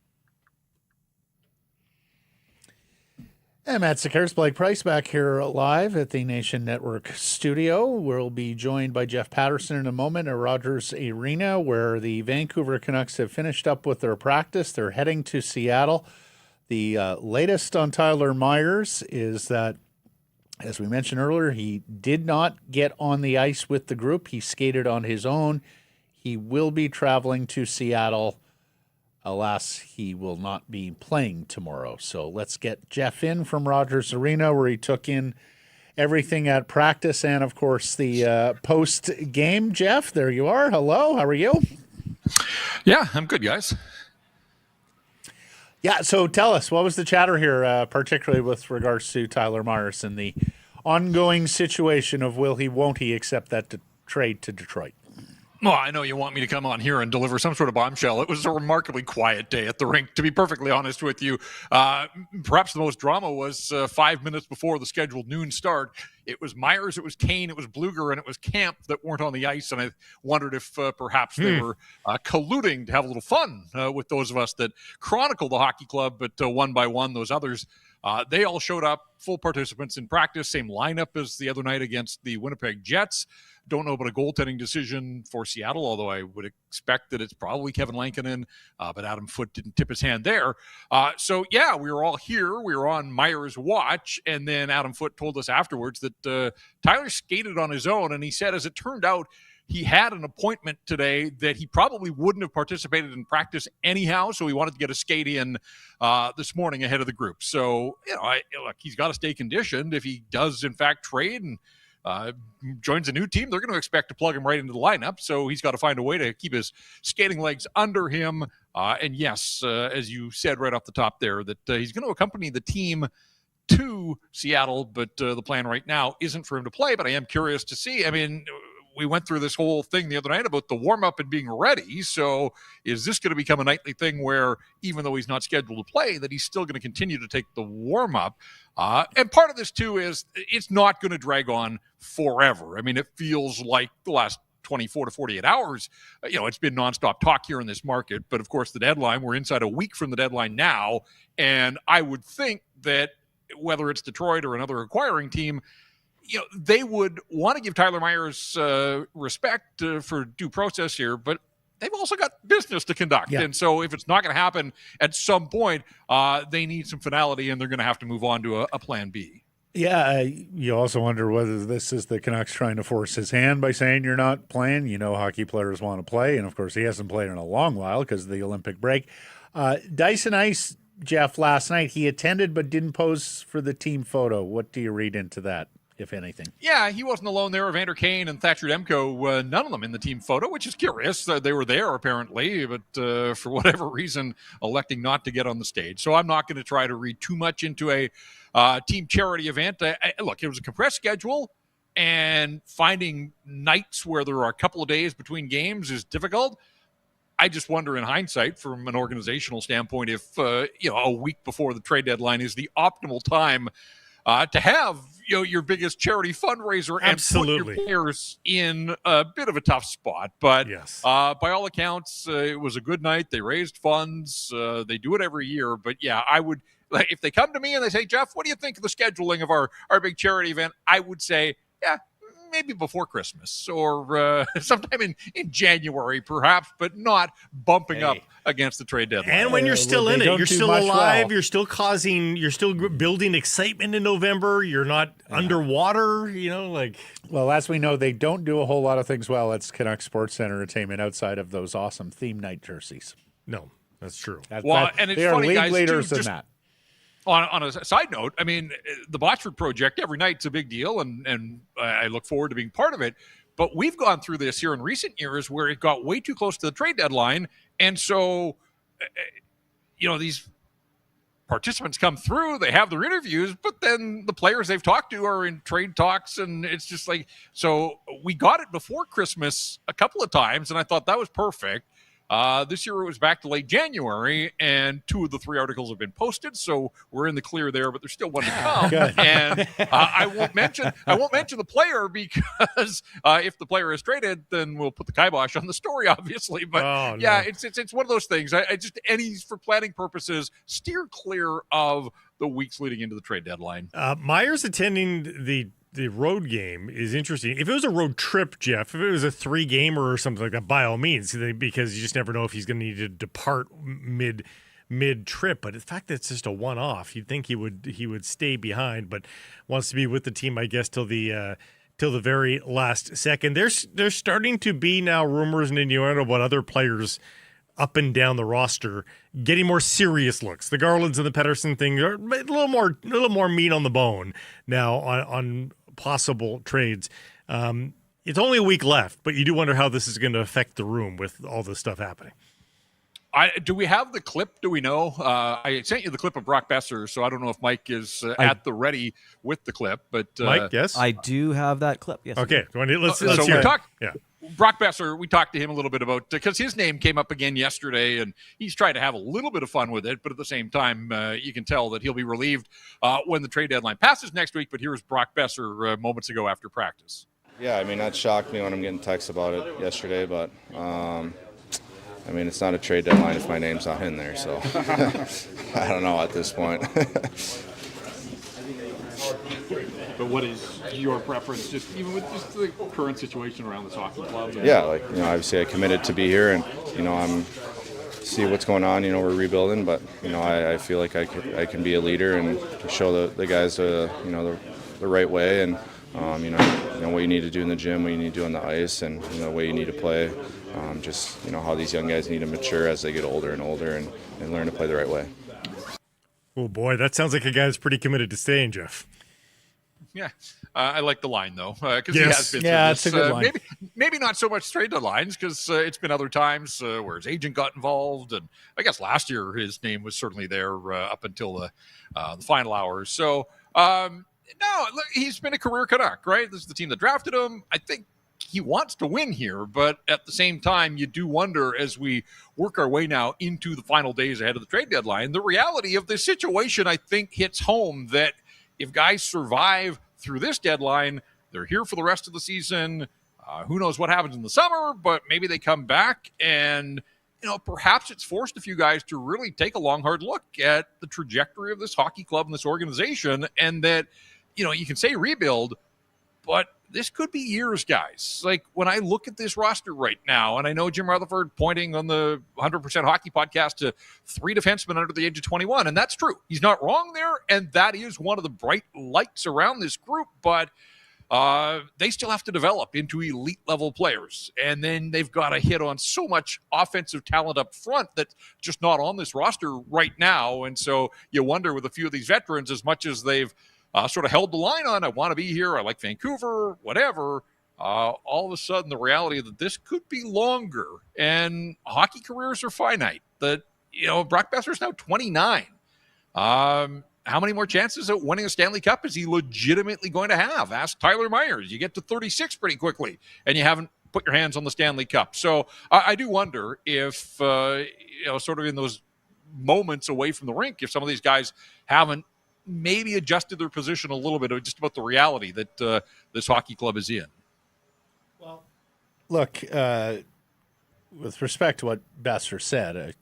And Matt Sekeres, Blake Price back here live at the Nation Network studio. We'll be joined by Jeff Paterson in a moment at Rogers Arena, where the Vancouver Canucks have finished up with their practice. They're heading to Seattle. The latest on Tyler Myers is that, as we mentioned earlier, he did not get on the ice with the group. He skated on his own. He will be traveling to Seattle. Alas, he will not be playing tomorrow. So let's get Jeff in from Rogers Arena, where he took in everything at practice and, of course, the post-game. Jeff, there you are. Hello. How are you? Yeah, I'm good, guys. Yeah, so tell us, what was the chatter here, particularly with regards to Tyler Myers and the ongoing situation of will he, won't he accept that trade to Detroit? Well, I know you want me to come on here and deliver some sort of bombshell. It was a remarkably quiet day at the rink, to be perfectly honest with you. Perhaps the most drama was 5 minutes before the scheduled noon start. It was Myers, it was Kane, it was Bluger, and it was Camp that weren't on the ice. And I wondered if perhaps they were colluding to have a little fun with those of us that chronicle the hockey club, but one by one, those others, they all showed up, full participants in practice, same lineup as the other night against the Winnipeg Jets. Don't know about a goaltending decision for Seattle, although I would expect that it's probably Kevin Lankinen, but Adam Foote didn't tip his hand there. So, yeah, we were all here. We were on Myers' watch, and then Adam Foote told us afterwards that Tyler skated on his own, and he said, as it turned out, he had an appointment today that he probably wouldn't have participated in practice anyhow, so he wanted to get a skate in this morning ahead of the group. So, look, he's got to stay conditioned. If he does, in fact, trade and joins a new team, they're going to expect to plug him right into the lineup. So he's got to find a way to keep his skating legs under him. And yes, as you said right off the top there, that he's going to accompany the team to Seattle, but the plan right now isn't for him to play. But I am curious to see. I mean, we went through this whole thing the other night about the warm-up and being ready. So is this going to become a nightly thing where even though he's not scheduled to play, that he's still going to continue to take the warm-up? And part of this, too, is it's not going to drag on forever. I mean, it feels like the last 24 to 48 hours, it's been nonstop talk here in this market. But, of course, the deadline, we're inside a week from the deadline now. And I would think that whether it's Detroit or another acquiring team, they would want to give Tyler Myers respect for due process here, but they've also got business to conduct. Yeah. And so if it's not going to happen at some point, they need some finality, and they're going to have to move on to a plan B. Yeah, you also wonder whether this is the Canucks trying to force his hand by saying you're not playing. Hockey players want to play, and of course he hasn't played in a long while because of the Olympic break. Dyson Ice, Jeff, last night, he attended but didn't pose for the team photo. What do you read into that, if anything? Yeah, he wasn't alone there. Evander Kane and Thatcher Demko, none of them in the team photo, which is curious. They were there, apparently, but for whatever reason, electing not to get on the stage. So I'm not going to try to read too much into a team charity event. Look, it was a compressed schedule, and finding nights where there are a couple of days between games is difficult. I just wonder in hindsight, from an organizational standpoint, if a week before the trade deadline is the optimal time to have your biggest charity fundraiser and put your players in a bit of a tough spot. But yes. By all accounts, it was a good night. They raised funds. They do it every year. But yeah, I would, if they come to me and they say, Jeff, what do you think of the scheduling of our big charity event? I would say, yeah, maybe before Christmas or sometime in January, perhaps, but not bumping up against the trade deadline. And when you're still in it, you're still alive, you're still building excitement in November. You're not underwater, Well, as we know, they don't do a whole lot of things well at Canucks Sports Center Entertainment outside of those awesome theme night jerseys. No, that's true. And it's they are funny, league guys, leaders in that. On a side note, I mean, the Botsford Project every night's a big deal, and I look forward to being part of it. But we've gone through this here in recent years where it got way too close to the trade deadline, and so these participants come through, they have their interviews, but then the players they've talked to are in trade talks, and it's just like, so we got it before Christmas a couple of times, and I thought that was perfect. This year it was back to late January, and 2 of the 3 articles have been posted, so we're in the clear there. But there's still one to come, and I won't mention the player because if the player is traded, then we'll put the kibosh on the story, obviously. But it's one of those things. I just for planning purposes, steer clear of the weeks leading into the trade deadline. Myers attending the road game is interesting. If it was a road trip, Jeff, if it was a 3-gamer or something like that, by all means, because you just never know if he's going to need to depart mid-trip. But the fact that it's just a one-off, you'd think he would stay behind, but wants to be with the team, I guess, till the very last second. There's starting to be now rumors in Indiana about other players up and down the roster getting more serious looks. The Garlands and the Paterson thing are a little more meat on the bone now on possible trades. It's only a week left, but you do wonder how this is going to affect the room with all this stuff happening. Do we have the clip? Do we know? I sent you the clip of Brock Besser, so I don't know if Mike is at the ready with the clip. But Mike, yes, I do have that clip. Yes. Okay, let's so hear it. Yeah. Brock Besser, we talked to him a little bit about, because his name came up again yesterday, and he's trying to have a little bit of fun with it, but at the same time, you can tell that he'll be relieved when the trade deadline passes next week. But here's Brock Besser moments ago after practice. Yeah, I mean, that shocked me when I'm getting texts about it yesterday, but it's not a trade deadline if my name's not in there, so I don't know at this point. But what is your preference, just even with just the current situation around this hockey club? Yeah, obviously I committed to be here, and I'm see what's going on. We're rebuilding, but I feel like I can be a leader and show the guys the right way, and what you need to do in the gym, what you need to do on the ice, and the way you need to play. How these young guys need to mature as they get older and older and learn to play the right way. Oh boy, that sounds like a guy that's pretty committed to staying, Jeff. Yeah, I like the line though, because he has been through it's this. a good line. Maybe not so much trade deadlines, because it's been other times where his agent got involved, and I guess last year his name was certainly there up until the final hours. So no, look, he's been a career Canuck, right? This is the team that drafted him. I think he wants to win here, but at the same time, you do wonder, as we work our way now into the final days ahead of the trade deadline, the reality of this situation, I think, hits home that if guys survive through this deadline, they're here for the rest of the season. Who knows what happens in the summer, but maybe they come back, and perhaps it's forced a few guys to really take a long, hard look at the trajectory of this hockey club and this organization, and that, you can say rebuild, but this could be years, guys. Like, when I look at this roster right now, and I know Jim Rutherford pointing on the 100% Hockey podcast to 3 defensemen under the age of 21, and that's true. He's not wrong there, and that is one of the bright lights around this group, but they still have to develop into elite-level players, and then they've got to hit on so much offensive talent up front that's just not on this roster right now, and so you wonder with a few of these veterans, as much as they've sort of held the line on, I want to be here, I like Vancouver, whatever. All of a sudden, the reality that this could be longer, and hockey careers are finite. Brock Besser's now 29. How many more chances at winning a Stanley Cup is he legitimately going to have? Ask Tyler Myers. You get to 36 pretty quickly, and you haven't put your hands on the Stanley Cup. So I do wonder if, sort of in those moments away from the rink, if some of these guys haven't maybe adjusted their position a little bit, just about the reality that this hockey club is in. Well, look, with respect to what Besser said,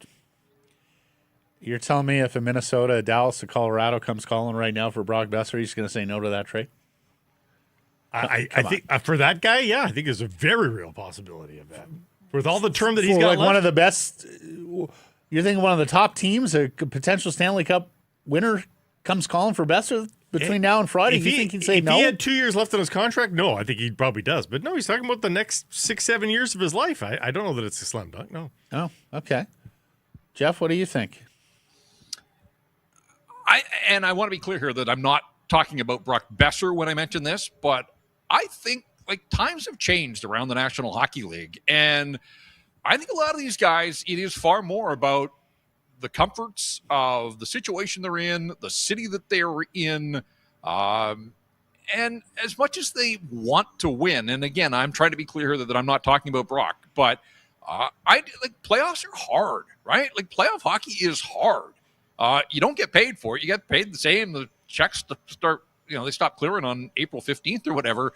you're telling me if a Minnesota, a Dallas, a Colorado comes calling right now for Brock Besser, he's going to say no to that trade? I think for that guy, yeah, I think there's a very real possibility of that. With all the term that he's got like left. One of the best, you're thinking one of the top teams, a potential Stanley Cup winner comes calling for Besser between now and Friday. You think he'd say no? If he had 2 years left on his contract, no, I think he probably does. But no, he's talking about the next 6-7 years of his life. I don't know that it's a slam dunk, no. Oh, okay. Jeff, what do you think? I want to be clear here that I'm not talking about Brock Besser when I mention this, but I think times have changed around the National Hockey League. And I think a lot of these guys, it is far more about the comforts of the situation they're in, the city that they're in, and as much as they want to win, and again, I'm trying to be clear here that I'm not talking about Brock, but playoffs are hard, right? Playoff hockey is hard. You don't get paid for it. You get paid the same. The checks start, they stop clearing on April 15th or whatever.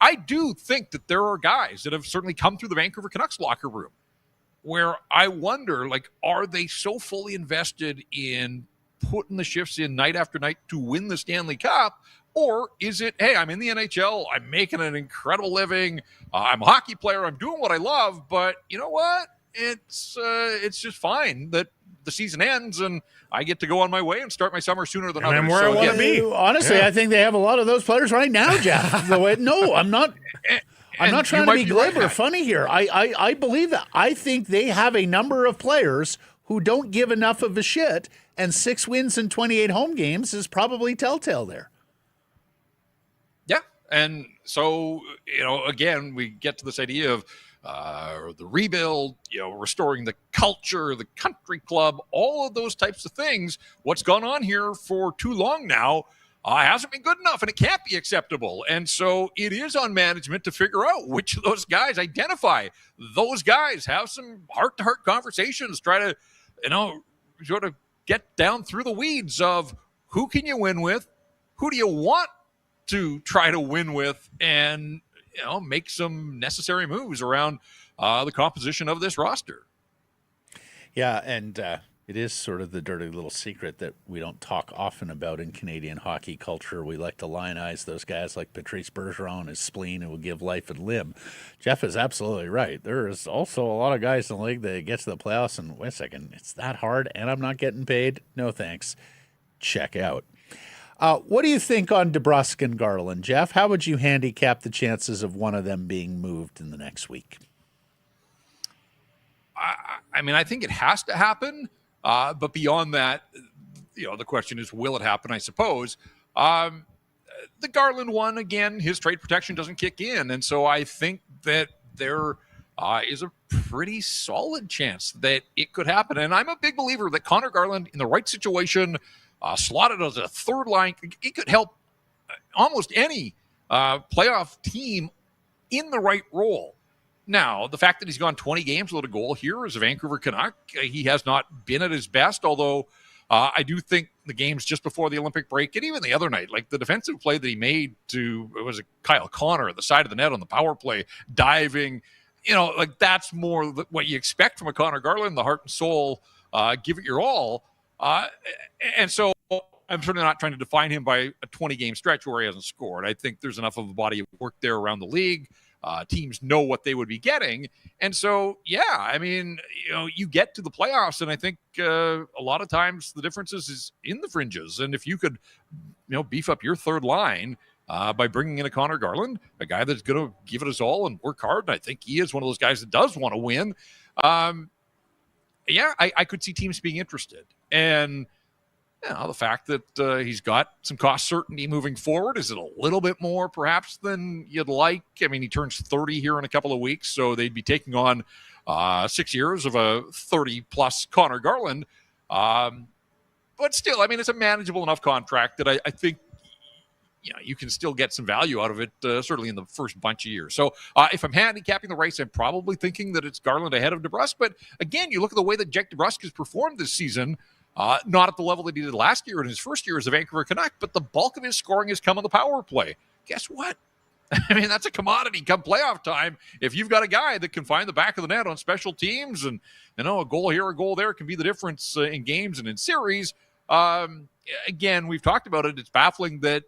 I do think that there are guys that have certainly come through the Vancouver Canucks locker room where I wonder, are they so fully invested in putting the shifts in night after night to win the Stanley Cup? Or is it, hey, I'm in the NHL, I'm making an incredible living, I'm a hockey player, I'm doing what I love, but you know what? It's just fine that the season ends and I get to go on my way and start my summer sooner than others. I'm where I want to be. Honestly, yeah. I think they have a lot of those players right now, Jeff. No, I'm not. I'm not trying to be glib or funny here. I believe that. I think they have a number of players who don't give enough of a shit, and 6 wins in 28 home games is probably telltale there. Yeah, and so, again, we get to this idea of the rebuild, restoring the culture, the country club, all of those types of things. What's gone on here for too long now hasn't been good enough, and it can't be acceptable. And so it is on management to figure out which of those guys, identify those guys, have some heart-to-heart conversations, try to, sort of get down through the weeds of who can you win with, who do you want to try to win with, and make some necessary moves around the composition of this roster. Yeah, and it is sort of the dirty little secret that we don't talk often about in Canadian hockey culture. We like to lionize those guys like Patrice Bergeron, his spleen, who will give life and limb. Jeff is absolutely right. There is also a lot of guys in the league that get to the playoffs and, wait a second, it's that hard and I'm not getting paid? No thanks. Check out. What do you think on DeBrusk and Garland, Jeff? How would you handicap the chances of one of them being moved in the next week? I think it has to happen. But beyond that, the question is, will it happen, I suppose? The Garland one, again, his trade protection doesn't kick in. And so I think that there is a pretty solid chance that it could happen. And I'm a big believer that Connor Garland, in the right situation, slotted as a third line, it could help almost any playoff team in the right role. Now, the fact that he's gone 20 games without a goal here as a Vancouver Canuck, he has not been at his best, although I do think the games just before the Olympic break and even the other night, the defensive play that he made to, was it Kyle Connor at the side of the net on the power play, diving, that's more what you expect from a Connor Garland, the heart and soul, give it your all. And so I'm certainly not trying to define him by a 20-game stretch where he hasn't scored. I think there's enough of a body of work there around the league. Teams know what they would be getting. And so, yeah, I mean, you get to the playoffs, and I think a lot of times the difference is in the fringes. And if you could, beef up your third line by bringing in a Connor Garland, a guy that's going to give it his all and work hard, and I think he is one of those guys that does want to win, I could see teams being interested. And the fact that he's got some cost certainty moving forward, is it a little bit more perhaps than you'd like? I mean, he turns 30 here in a couple of weeks, so they'd be taking on 6 years of a 30-plus Connor Garland. But still, I mean, it's a manageable enough contract that I think you can still get some value out of it, certainly in the first bunch of years. So if I'm handicapping the race, I'm probably thinking that it's Garland ahead of DeBrusk. But again, you look at the way that Jake DeBrusk has performed this season, not at the level that he did last year in his first year as a Vancouver Canuck, but the bulk of his scoring has come on the power play. Guess what? I mean, that's a commodity come playoff time. If you've got a guy that can find the back of the net on special teams and, a goal here, a goal there can be the difference in games and in series. Again, we've talked about it. It's baffling that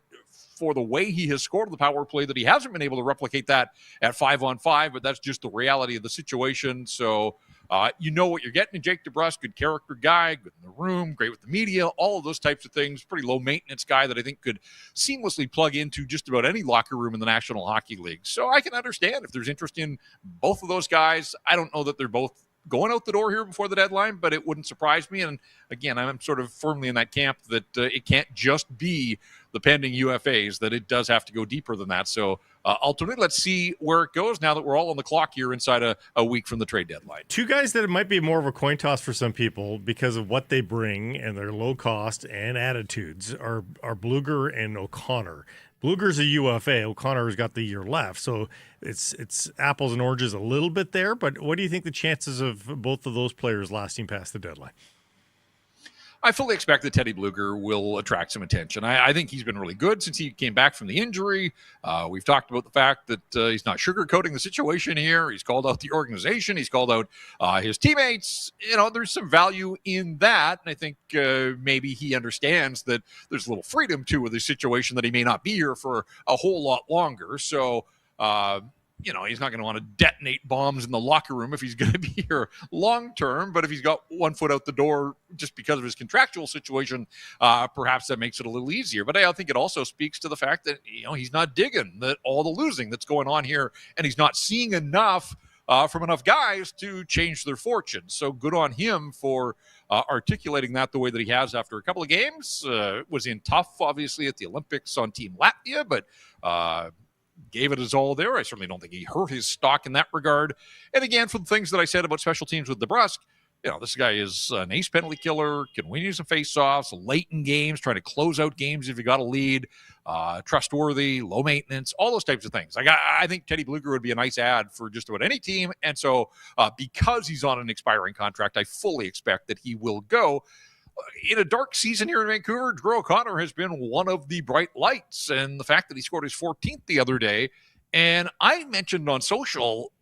for the way he has scored the power play that he hasn't been able to replicate that at 5-on-5, but that's just the reality of the situation. So, what you're getting in Jake DeBrusk, good character guy, good in the room, great with the media, all of those types of things. Pretty low maintenance guy that I think could seamlessly plug into just about any locker room in the National Hockey League. So I can understand if there's interest in both of those guys. I don't know that they're both going out the door here before the deadline, but it wouldn't surprise me. And again, I'm sort of firmly in that camp that it can't just be the pending UFAs, that it does have to go deeper than that. So ultimately, let's see where it goes now that we're all on the clock here inside a week from the trade deadline. Two guys that it might be more of a coin toss for some people because of what they bring and their low cost and attitudes are Blueger and O'Connor. Blueger's a UFA. O'Connor's got the year left. So it's apples and oranges a little bit there. But what do you think the chances of both of those players lasting past the deadline? I fully expect that Teddy Blueger will attract some attention. I think he's been really good since he came back from the injury. We've talked about the fact that he's not sugarcoating the situation here. He's called out the organization. He's called out his teammates. There's some value in that. And I think maybe he understands that there's a little freedom, too, with the situation that he may not be here for a whole lot longer. So, he's not going to want to detonate bombs in the locker room if he's going to be here long term. But if he's got one foot out the door just because of his contractual situation, perhaps that makes it a little easier. But I think it also speaks to the fact that, he's not digging that all the losing that's going on here, and he's not seeing enough from enough guys to change their fortunes. So good on him for articulating that the way that he has after a couple of games. Was in tough, obviously, at the Olympics on Team Latvia, but gave it his all there. I certainly don't think he hurt his stock in that regard. And again, for the things that I said about special teams with DeBrusk, this guy is an ace penalty killer, can win you some face-offs, late in games, trying to close out games if you got a lead, trustworthy, low maintenance, all those types of things. I think Teddy Blueger would be a nice add for just about any team. And so because he's on an expiring contract, I fully expect that he will go. In a dark season here in Vancouver, Drew O'Connor has been one of the bright lights, and the fact that he scored his 14th the other day, and I mentioned on social,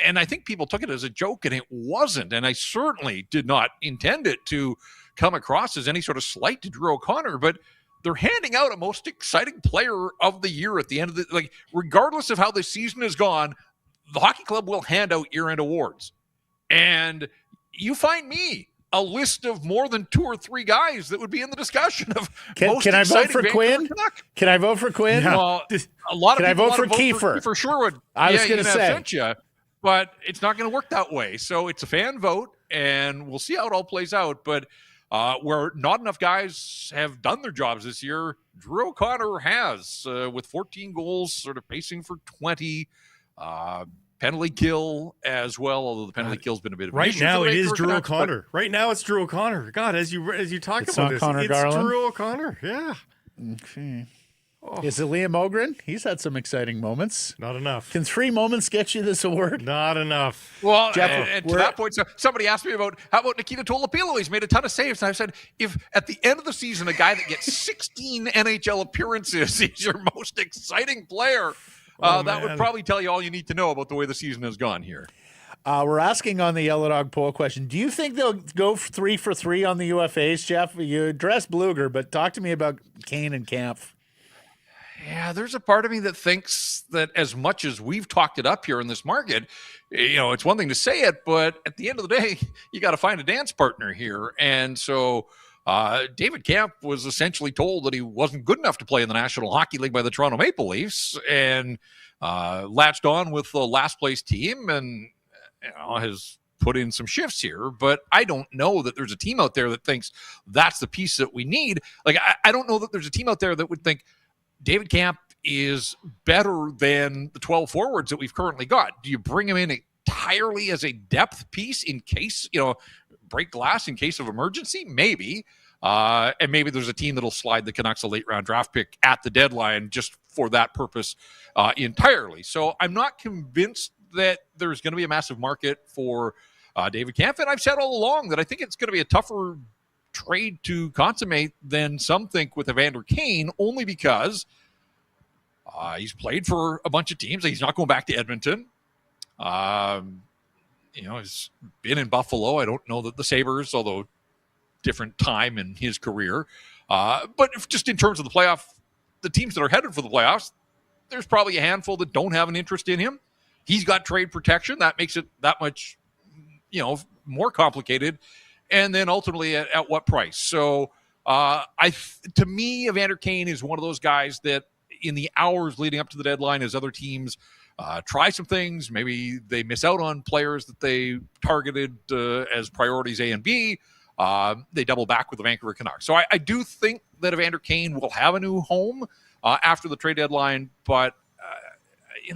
and I think people took it as a joke, and it wasn't, and I certainly did not intend it to come across as any sort of slight to Drew O'Connor, but they're handing out a most exciting player of the year at the end of the, regardless of how the season has gone, the hockey club will hand out year-end awards, and you find me a list of more than 2 or 3 guys that would be in the discussion of most can I vote exciting for Quinn? Canuck. Can I vote for Quinn? Yeah. Well, a lot of Can I people vote for want to Kiefer? For sure would. I was going to say. Sent you, but it's not going to work that way. So it's a fan vote, and we'll see how it all plays out. But where not enough guys have done their jobs this year, Drew O'Connor has, with 14 goals, sort of pacing for 20. Penalty kill as well, although the penalty kill's been a bit of an issue. Right now, it is Drew Canucks, O'Connor. Right now, it's Drew O'Connor. God, as you talk It's about not this, Connor it's Garland? Drew O'Connor. Yeah, Okay. Is it Liam Ogren? He's had some exciting moments. not enough. Can 3 moments get you this award? Not enough. Well, Jeff, and to that point, so somebody asked me about how about Nikita Tolopilo? He's made a ton of saves. And I said, if at the end of the season, a guy that gets 16 NHL appearances is your most exciting player, that would probably tell you all you need to know about the way the season has gone here. We're asking on the Yellow Dog poll question, do you think they'll go 3 for 3 on the UFAs, Jeff? You addressed Bluger, but talk to me about Kane and Kampf. Yeah, there's a part of me that thinks that as much as we've talked it up here in this market, it's one thing to say it, but at the end of the day, you got to find a dance partner here. And so David Kampf was essentially told that he wasn't good enough to play in the National Hockey League by the Toronto Maple Leafs, and latched on with the last place team and has put in some shifts here. But I don't know that there's a team out there that thinks that's the piece that we need. Like, I don't know that there's a team out there that would think David Kampf is better than the 12 forwards that we've currently got. Do you bring him in entirely as a depth piece in case, break glass in case of emergency? Maybe. And maybe there's a team that'll slide the Canucks a late round draft pick at the deadline just for that purpose entirely. So I'm not convinced that there's going to be a massive market for David Kampf. And I've said all along that I think it's going to be a tougher trade to consummate than some think with Evander Kane, only because he's played for a bunch of teams. He's not going back to Edmonton. He's been in Buffalo. I don't know that the Sabres, although different time in his career. But just in terms of the teams that are headed for the playoffs, there's probably a handful that don't have an interest in him. He's got trade protection. That makes it that much, more complicated. And then ultimately at what price? So to me, Evander Kane is one of those guys that in the hours leading up to the deadline, as other teams try some things, maybe they miss out on players that they targeted as priorities A and B, they double back with the Vancouver Canucks. So I do think that Evander Kane will have a new home after the trade deadline, but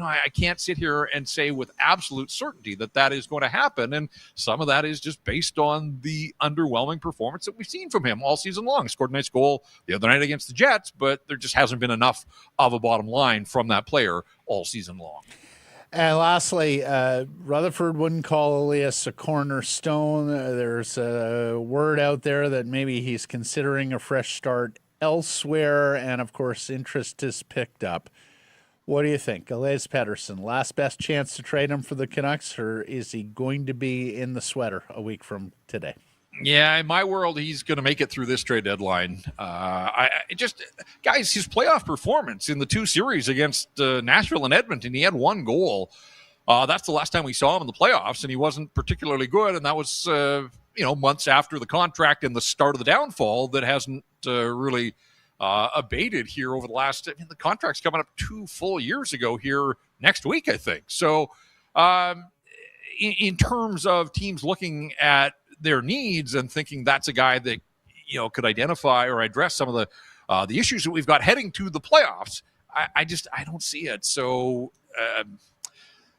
I can't sit here and say with absolute certainty that is going to happen. And some of that is just based on the underwhelming performance that we've seen from him all season long. Scored a nice goal the other night against the Jets, but there just hasn't been enough of a bottom line from that player all season long. And lastly, Rutherford wouldn't call Elias a cornerstone. There's a word out there that maybe he's considering a fresh start elsewhere. And of course, interest is picked up. What do you think? Elias Paterson, last best chance to trade him for the Canucks, or is he going to be in the sweater a week from today? Yeah, in my world, he's going to make it through this trade deadline. Guys, his playoff performance in the 2 series against Nashville and Edmonton, he had 1 goal. That's the last time we saw him in the playoffs, and he wasn't particularly good. And that was, months after the contract and the start of the downfall that hasn't really abated here over the last. The contract's coming up 2 full years ago here next week, I think. So, in terms of teams looking at their needs and thinking that's a guy that could identify or address some of the issues that we've got heading to the playoffs, I don't see it. So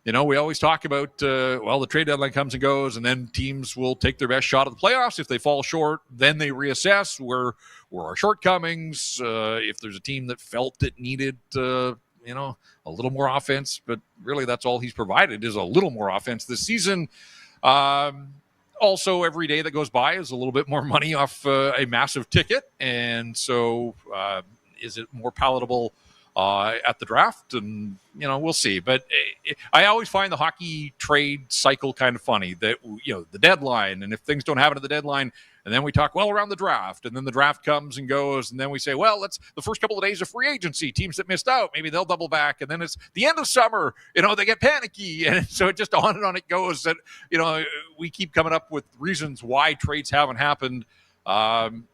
we always talk about the trade deadline comes and goes, and then teams will take their best shot at the playoffs. If they fall short, then they reassess where our shortcomings. If there's a team that felt it needed a little more offense, but really that's all he's provided is a little more offense this season. Also, every day that goes by is a little bit more money off a massive ticket. And so is it more palatable at the draft? And, we'll see. But I always find the hockey trade cycle kind of funny that, the deadline, and if things don't happen at the deadline, and then we talk, around the draft, and then the draft comes and goes, and then we say, let's the first couple of days of free agency, teams that missed out, maybe they'll double back, and then it's the end of summer, they get panicky, and so it just on and on it goes that, we keep coming up with reasons why trades haven't happened.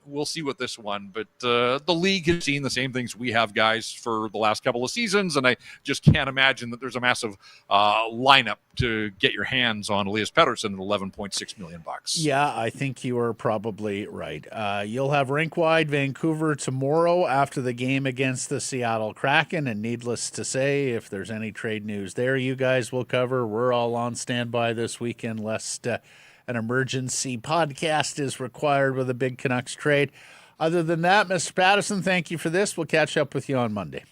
We'll see with this one, but the league has seen the same things we have, guys, for the last couple of seasons, and I just can't imagine that there's a massive lineup to get your hands on Elias Paterson at $11.6 million. Yeah, I think you are probably right. You'll have RinkWide Vancouver tomorrow after the game against the Seattle Kraken, and needless to say, if there's any trade news there, you guys will cover. We're all on standby this weekend, lest an emergency podcast is required with a big Canucks trade. Other than that, Mr. Paterson, thank you for this. We'll catch up with you on Monday.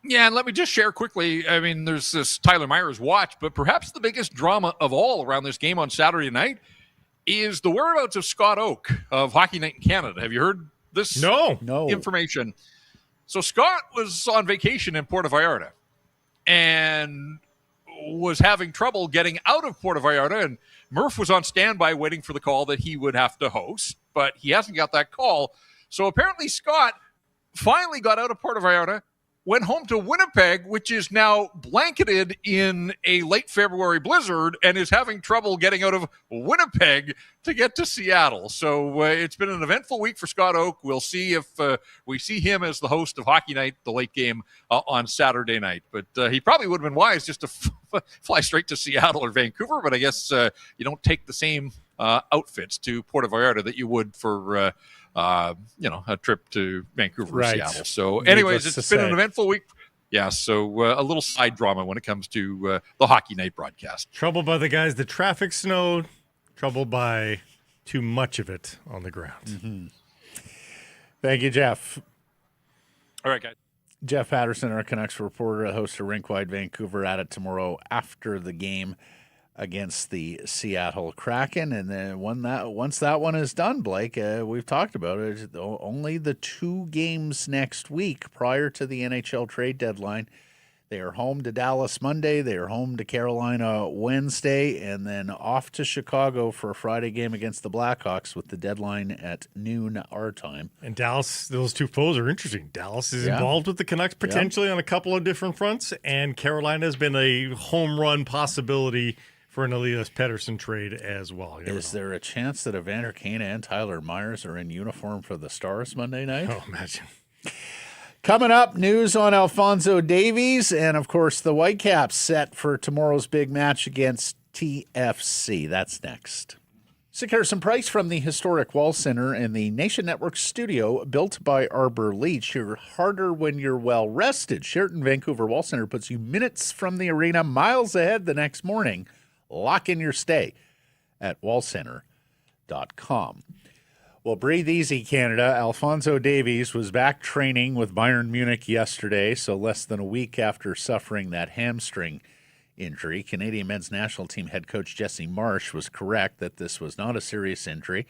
Yeah, and let me just share quickly. There's this Tyler Myers watch, but perhaps the biggest drama of all around this game on Saturday night is the whereabouts of Scott Oake of Hockey Night in Canada. Have you heard this No. information? So Scott was on vacation in Puerto Vallarta, and was having trouble getting out of Puerto Vallarta, and Murph was on standby waiting for the call that he would have to host, but he hasn't got that call. So apparently Scott finally got out of Puerto Vallarta, went home to Winnipeg, which is now blanketed in a late February blizzard, and is having trouble getting out of Winnipeg to get to Seattle. So it's been an eventful week for Scott Oake. We'll see if we see him as the host of Hockey Night, the late game on Saturday night. But he probably would have been wise just to fly straight to Seattle or Vancouver, but I guess you don't take the same outfits to Puerto Vallarta that you would for a trip to Vancouver or Seattle. So anyways, it's been an eventful week. Yeah, so a little side drama when it comes to the Hockey Night broadcast. Trouble by the guys, the traffic snowed. Trouble by too much of it on the ground. Mm-hmm. Thank you, Jeff. All right, guys. Jeff Paterson, our Canucks reporter, host of RinkWide Vancouver, at it tomorrow after the game against the Seattle Kraken. And then once that one is done, Blake, we've talked about it, only the 2 games next week prior to the NHL trade deadline. They are home to Dallas Monday, they are home to Carolina Wednesday, and then off to Chicago for a Friday game against the Blackhawks with the deadline at noon our time. And Dallas, those two foes are interesting. Dallas is involved with the Canucks potentially on a couple of different fronts, and Carolina has been a home run possibility for an Elias Paterson trade as well. Is there a chance that Evander Kane and Tyler Myers are in uniform for the Stars Monday night? Oh, imagine. Coming up, news on Alphonso Davies, and of course the Whitecaps set for tomorrow's big match against TFC. That's next. Sick Harrison Price from the historic Wall Center in the Nation Network studio, built by Arbor Leach. You're harder when you're well rested. Sheraton Vancouver Wall Center puts you minutes from the arena, miles ahead the next morning. Lock in your stay at wallcenter.com. Well, breathe easy, Canada. Alphonso Davies was back training with Bayern Munich yesterday, so less than a week after suffering that hamstring injury. Canadian men's national team head coach Jesse Marsh was correct that this was not a serious injury.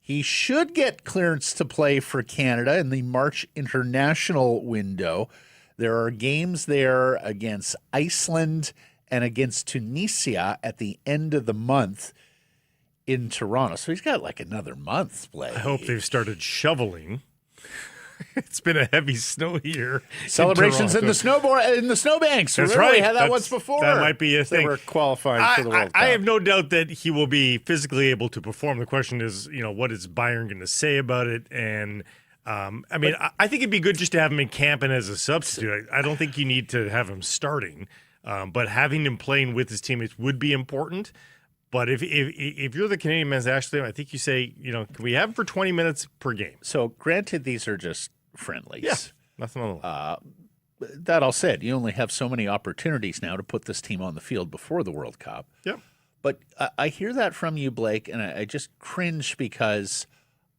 He should get clearance to play for Canada in the March international window. There are games there against Iceland and against Tunisia at the end of the month in Toronto. So he's got like another month play. I hope they've started shoveling. It's been a heavy snow year. Celebrations in the snowbanks. That's Remember, right. We had that once before. That might be a thing. They were qualifying for the World Cup. I have no doubt that he will be physically able to perform. The question is, what is Bayern going to say about it? And I think it'd be good just to have him in camp and as a substitute. I don't think you need to have him starting, but having him playing with his teammates would be important. But if you're the Canadian men's national team, I think you say, can we have him for 20 minutes per game? So granted, these are just friendlies. Yeah, nothing on the line. That all said, you only have so many opportunities now to put this team on the field before the World Cup. Yep. But I hear that from you, Blake, and I just cringe because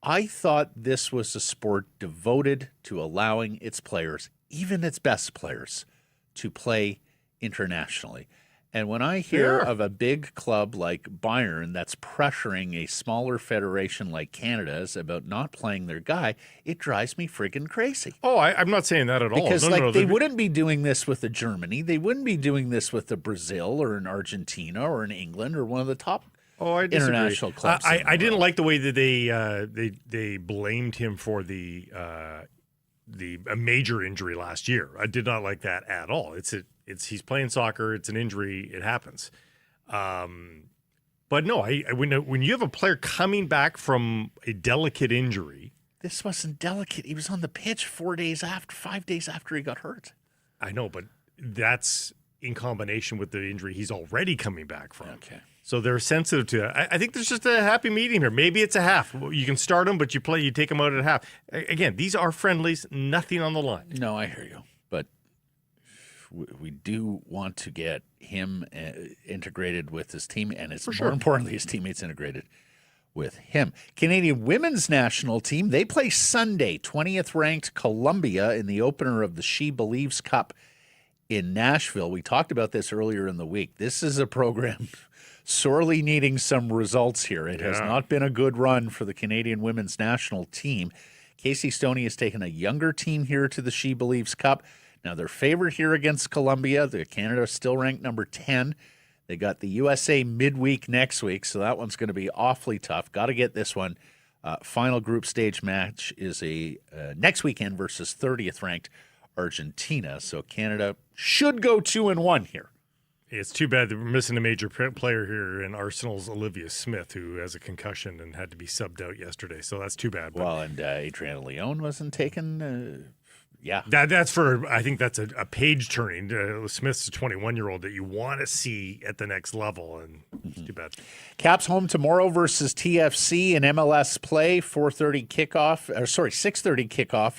I thought this was a sport devoted to allowing its players, even its best players, to play internationally. And when I hear of a big club like Bayern that's pressuring a smaller federation like Canada's about not playing their guy, it drives me freaking crazy. Oh, I'm not saying that at all. Because they wouldn't be doing this with the Germany. They wouldn't be doing this with the Brazil or in Argentina or in England or one of the top international clubs. I didn't like the way that they blamed him for a major injury last year. I did not like that at all. He's playing soccer. It's an injury. It happens. But no, when you have a player coming back from a delicate injury, this wasn't delicate. He was on the pitch 5 days after he got hurt. I know, but that's in combination with the injury he's already coming back from. Okay. So they're sensitive to that. I think there's just a happy medium here. Maybe it's a half. You can start him, but you take him out at half. Again, these are friendlies, nothing on the line. No, I hear you. But we do want to get him integrated with his team, and more importantly, his teammates integrated with him. Canadian women's national team, they play Sunday, 20th ranked Columbia in the opener of the She Believes Cup in Nashville. We talked about this earlier in the week. This is a program sorely needing some results here. It has not been a good run for the Canadian women's national team. Casey Stoney has taken a younger team here to the She Believes Cup. Now, they're favored here against Colombia. Canada is still ranked number 10. They got the USA midweek next week, so that one's going to be awfully tough. Got to get this one. Final group stage match is a next weekend versus 30th ranked Argentina. So Canada should go 2-1 here. It's too bad that we're missing a major player here in Arsenal's Olivia Smith, who has a concussion and had to be subbed out yesterday. So that's too bad. Well, and Adriana Leone wasn't taken. Yeah. That's for, I think that's a page turning. Smith's a 21-year-old that you want to see at the next level, and it's too bad. Caps home tomorrow versus TFC in MLS play, 6:30 kickoff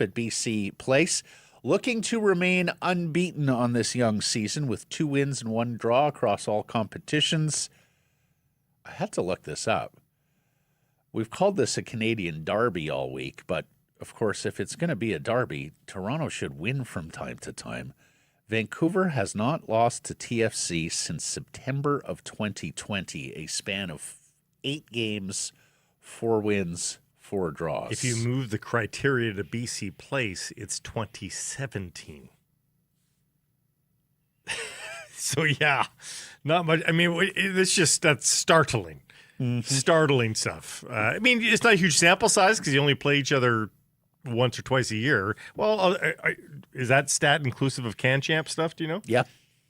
at BC Place. Looking to remain unbeaten on this young season with 2 wins and 1 draw across all competitions. I had to look this up. We've called this a Canadian derby all week, but of course, if it's going to be a derby, Toronto should win from time to time. Vancouver has not lost to TFC since September of 2020, a span of 8 games, 4 wins, 4 draws. If you move the criteria to BC Place, it's 2017. So, yeah, not much. I mean, that's startling. Startling stuff. I mean, it's not a huge sample size because you only play each other once or twice a year. Well, is that stat inclusive of Can Champ stuff? Do you know? Yeah.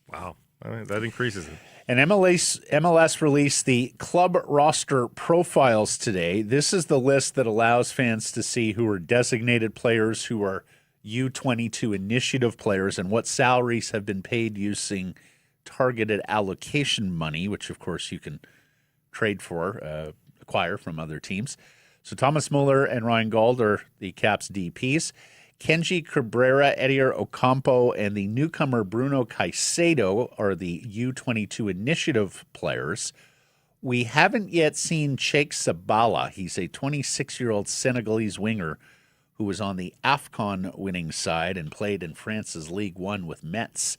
Wow. I mean, that increases it. And MLS released the club roster profiles today. This is the list that allows fans to see who are designated players, who are U22 initiative players, and what salaries have been paid using targeted allocation money, which, of course, you can trade for, acquire from other teams. So Thomas Muller and Ryan Gauld are the Caps DPs. Kenji Cabrera, Edier Ocampo, and the newcomer Bruno Caicedo are the U22 initiative players. We haven't yet seen Cheikh Sabala. He's a 26-year-old Senegalese winger who was on the AFCON winning side and played in France's Ligue 1 with Metz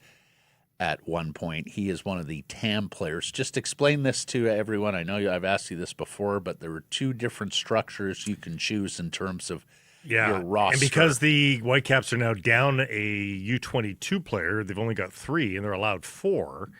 at one point. He is one of the TAM players. Just explain this to everyone. I know I've asked you this before, but there are 2 different structures you can choose in terms of your roster. And because the Whitecaps are now down a U22 player, they've only got 3, and they're allowed 4.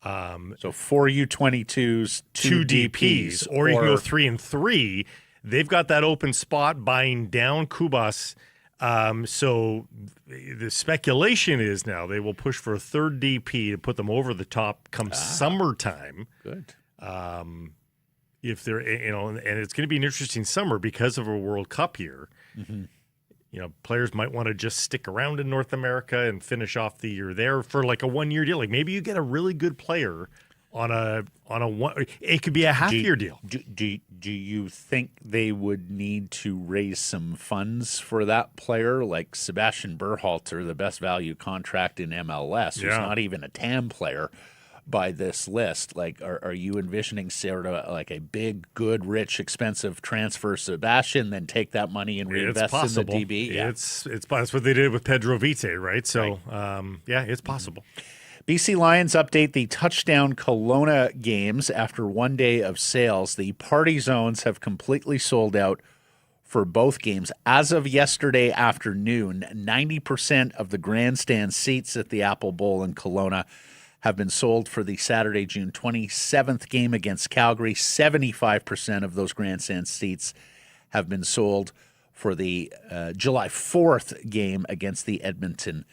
So 4 U22s, 2 DPs. Or you can go 3 and 3. They've got that open spot buying down Kubas. So the speculation is now they will push for a 3rd DP to put them over the top come summertime. Good. If they're, and it's going to be an interesting summer because of a World Cup year. Mm-hmm. Players might want to just stick around in North America and finish off the year there for like a 1-year deal. Like maybe you get a really good player on a one. It could be a half-year deal. Do you think they would need to raise some funds for that player, like Sebastian Berhalter, the best value contract in MLS, who's not even a TAM player by this list? Like, are you envisioning sort of like a big, good, rich, expensive transfer Sebastian, then take that money and reinvest in the DB? Yeah. It's that's what they did with Pedro Vite, right? So, it's possible. BC Lions update the touchdown Kelowna games after 1 day of sales. The party zones have completely sold out for both games. As of yesterday afternoon, 90% of the grandstand seats at the Apple Bowl in Kelowna have been sold for the Saturday, June 27th game against Calgary. 75% of those grandstand seats have been sold for the July 4th game against the Edmonton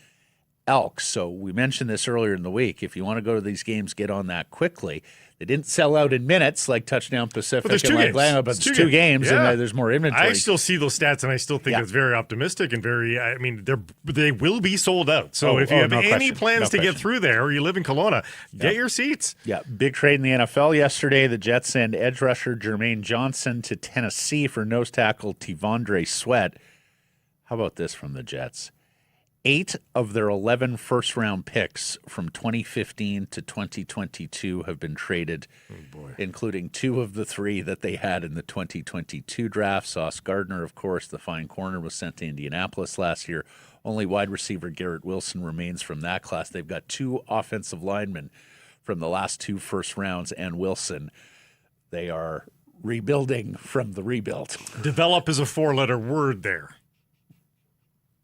Elks. So we mentioned this earlier in the week. If you want to go to these games, get on that quickly. They didn't sell out in minutes like Touchdown Pacific but there's and 2 like games. Lama, but there's 2 games and there's more inventory. I still see those stats and I still think it's very optimistic and they will be sold out. So if you have any plans to get through there or you live in Kelowna, get your seats. Yeah, big trade in the NFL yesterday. The Jets send edge rusher Jermaine Johnson to Tennessee for nose tackle Tivondre Sweat. How about this from the Jets? 8 of their 11 first-round picks from 2015 to 2022 have been traded, including 2 of the 3 that they had in the 2022 draft. Sauce Gardner, of course, the fine corner, was sent to Indianapolis last year. Only wide receiver Garrett Wilson remains from that class. They've got 2 offensive linemen from the last 2 first rounds and Wilson. They are rebuilding from the rebuild. Develop is a 4-letter word there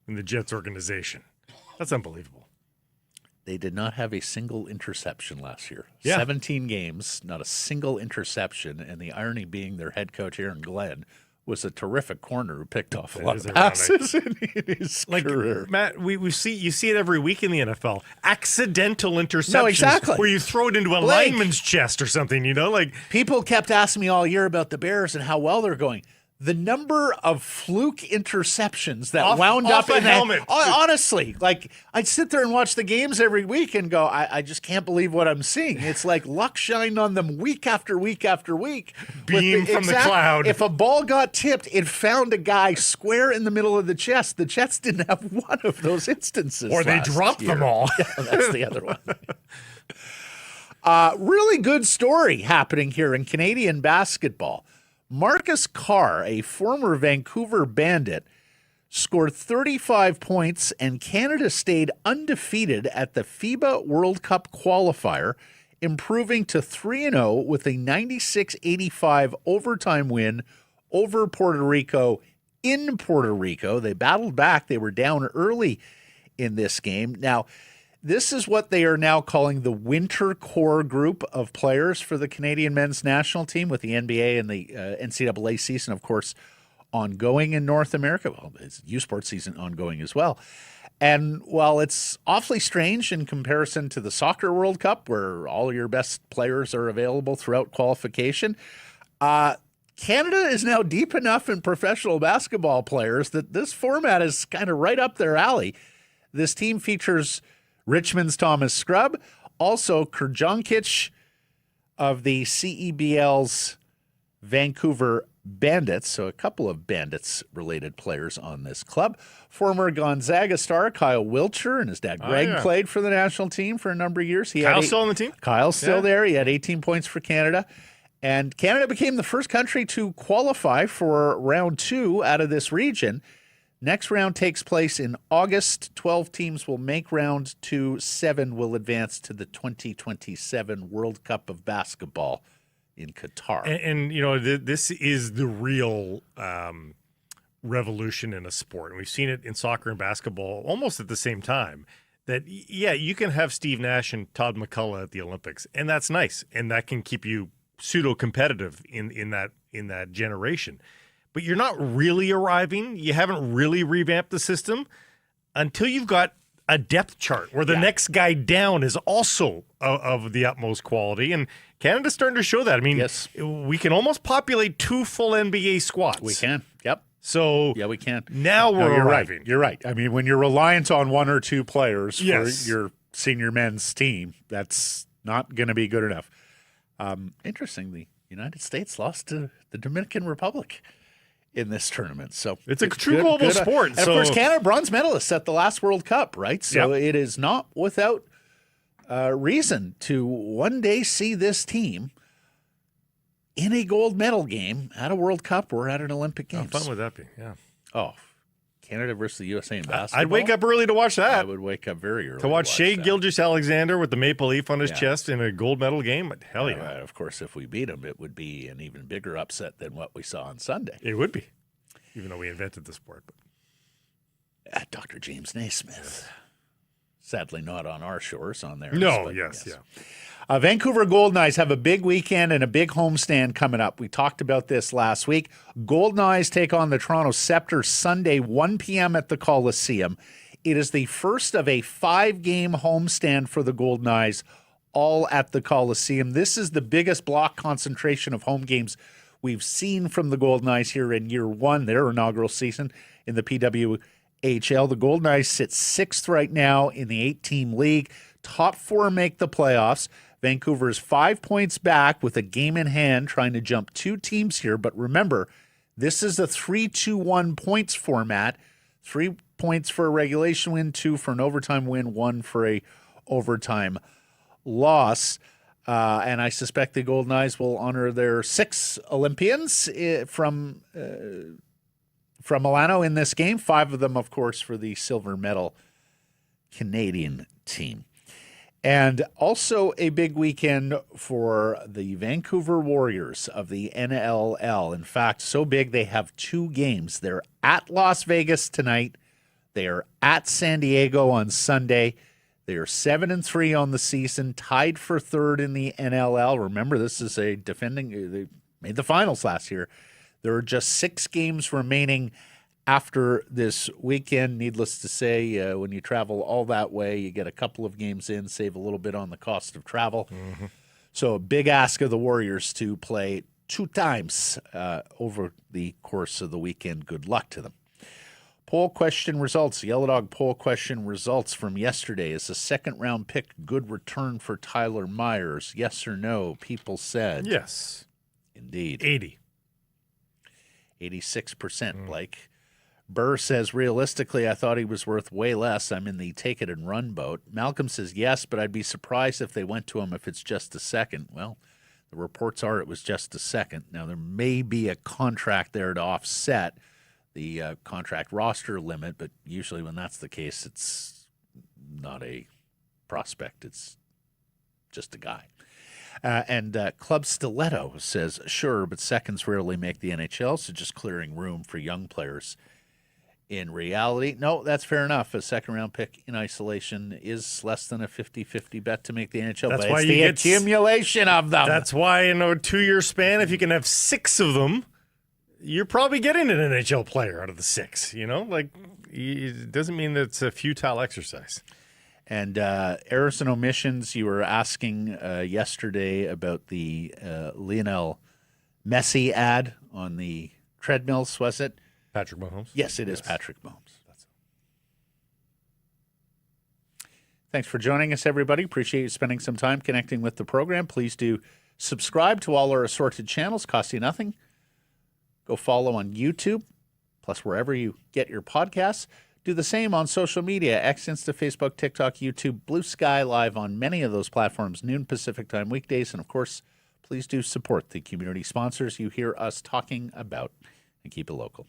in the Jets organization. That's unbelievable. They did not have a single interception last year. Yeah. 17 games, not a single interception. And the irony being their head coach, Aaron Glenn, was a terrific corner who picked off a lot of passes in his career. Matt, you see it every week in the NFL. Accidental interceptions. No, exactly. Where you throw it into a lineman's chest or something, People kept asking me all year about the Bears and how well they're going. The number of fluke interceptions that wound up in helmet. Honestly, I'd sit there and watch the games every week and go, I just can't believe what I'm seeing. It's like luck shined on them week after week after week. Beam from the cloud. If a ball got tipped, it found a guy square in the middle of the chest. The Jets didn't have one of those instances. Or they dropped them all. Yeah, that's the other one. Really good story happening here in Canadian basketball. Marcus Carr, a former Vancouver Bandit, scored 35 points, and Canada stayed undefeated at the FIBA World Cup qualifier, improving to 3-0 with a 96-85 overtime win over Puerto Rico in Puerto Rico. They battled back. They were down early in this game. Now, this is what they are now calling the winter core group of players for the Canadian men's national team, with the NBA and the NCAA season, of course, ongoing in North America. Well, it's U-Sport season ongoing as well. And while it's awfully strange in comparison to the Soccer World Cup, where all your best players are available throughout qualification, Canada is now deep enough in professional basketball players that this format is kind of right up their alley. This team features Richmond's Thomas Scrubb, also Kurjonkic of the CEBL's Vancouver Bandits, so a couple of Bandits-related players on this club. Former Gonzaga star Kyle Wiltshire and his dad Greg played for the national team for a number of years. Kyle's still on the team? Kyle's still there. He had 18 points for Canada. And Canada became the first country to qualify for round 2 out of this region. Next round takes place in August. 12 teams will make round 2. 7 will advance to the 2027 World Cup of Basketball in Qatar. And this is the real revolution in a sport. And we've seen it in soccer and basketball almost at the same time. That, you can have Steve Nash and Todd McCullough at the Olympics, and that's nice. And that can keep you pseudo-competitive in that generation. But you're not really arriving. You haven't really revamped the system until you've got a depth chart where the next guy down is also of the utmost quality. And Canada's starting to show that. I mean, we can almost populate 2 full NBA squads. We can. Yep. So yeah, we can. Now we're arriving. Right. You're right. I mean, when you're reliant on 1 or 2 players for your senior men's team, that's not going to be good enough. Interesting, the United States lost to the Dominican Republic in this tournament. So it's a true global sport. And of course, Canada bronze medalists at the last World Cup, right? So it is not without reason to one day see this team in a gold medal game at a World Cup or at an Olympic Games. How fun would that be? Yeah. Oh, Canada versus the USA in basketball. I'd wake up early to watch that. I would wake up very early to watch Shea Gilgeous-Alexander with the maple leaf on his chest in a gold medal game. Hell yeah. Of course, if we beat him, it would be an even bigger upset than what we saw on Sunday. It would be, even though we invented the sport. But Dr. James Naismith. Sadly not on our shores, on theirs. No, yes. Vancouver Golden Knights have a big weekend and a big homestand coming up. We talked about this last week. Golden Knights take on the Toronto Scepter Sunday, 1 p.m. at the Coliseum. It is the first of a 5-game homestand for the Golden Knights, all at the Coliseum. This is the biggest block concentration of home games we've seen from the Golden Knights here in year 1, their inaugural season in the PWHL. The Golden Knights sit 6th right now in the 8-team league. Top 4 make the playoffs. Vancouver is 5 points back with a game in hand, trying to jump 2 teams here. But remember, this is a 3-2-1 points format. 3 points for a regulation win, 2 for an overtime win, 1 for a overtime loss. And I suspect the Golden Knights will honor their 6 Olympians from Milano in this game. 5 of them, of course, for the silver medal Canadian team. And also a big weekend for the Vancouver Warriors of the NLL. In fact, so big they have 2 games. They're at Las Vegas tonight. They are at San Diego on Sunday. They are 7-3 on the season, tied for third in the NLL. Remember, this is a defending. They made the finals last year. There are just 6 games remaining after this weekend. Needless to say, when you travel all that way, you get a couple of games in, save a little bit on the cost of travel. Mm-hmm. So a big ask of the Warriors to play 2 times over the course of the weekend. Good luck to them. Poll question results. Yellow Dog poll question results from yesterday. Is a second-round pick good return for Tyler Myers? Yes or no? People said. Yes. Indeed. 86%, Blake. Burr says, realistically, I thought he was worth way less. I'm in the take it and run boat. Malcolm says, yes, but I'd be surprised if they went to him if it's just a second. Well, the reports are it was just a second. Now, there may be a contract there to offset the contract roster limit, but usually when that's the case, it's not a prospect. It's just a guy. And Club Stiletto says, sure, but seconds rarely make the NHL, so just clearing room for young players. In reality, no, that's fair enough. A second-round pick in isolation is less than a 50-50 bet to make the NHL, that's but why it's you the get accumulation of them. That's why in a 2-year span, if you can have 6 of them, you're probably getting an NHL player out of the 6, Like, it doesn't mean that it's a futile exercise. And errors and omissions, you were asking yesterday about the Lionel Messi ad on the treadmills, was it? Patrick Mahomes? Yes, it is Patrick Mahomes. Thanks for joining us, everybody. Appreciate you spending some time connecting with the program. Please do subscribe to all our assorted channels. Cost you nothing. Go follow on YouTube, plus wherever you get your podcasts. Do the same on social media, X, Insta, Facebook, TikTok, YouTube, Blue Sky, live on many of those platforms, noon Pacific time weekdays. And, of course, please do support the community sponsors you hear us talking about and keep it local.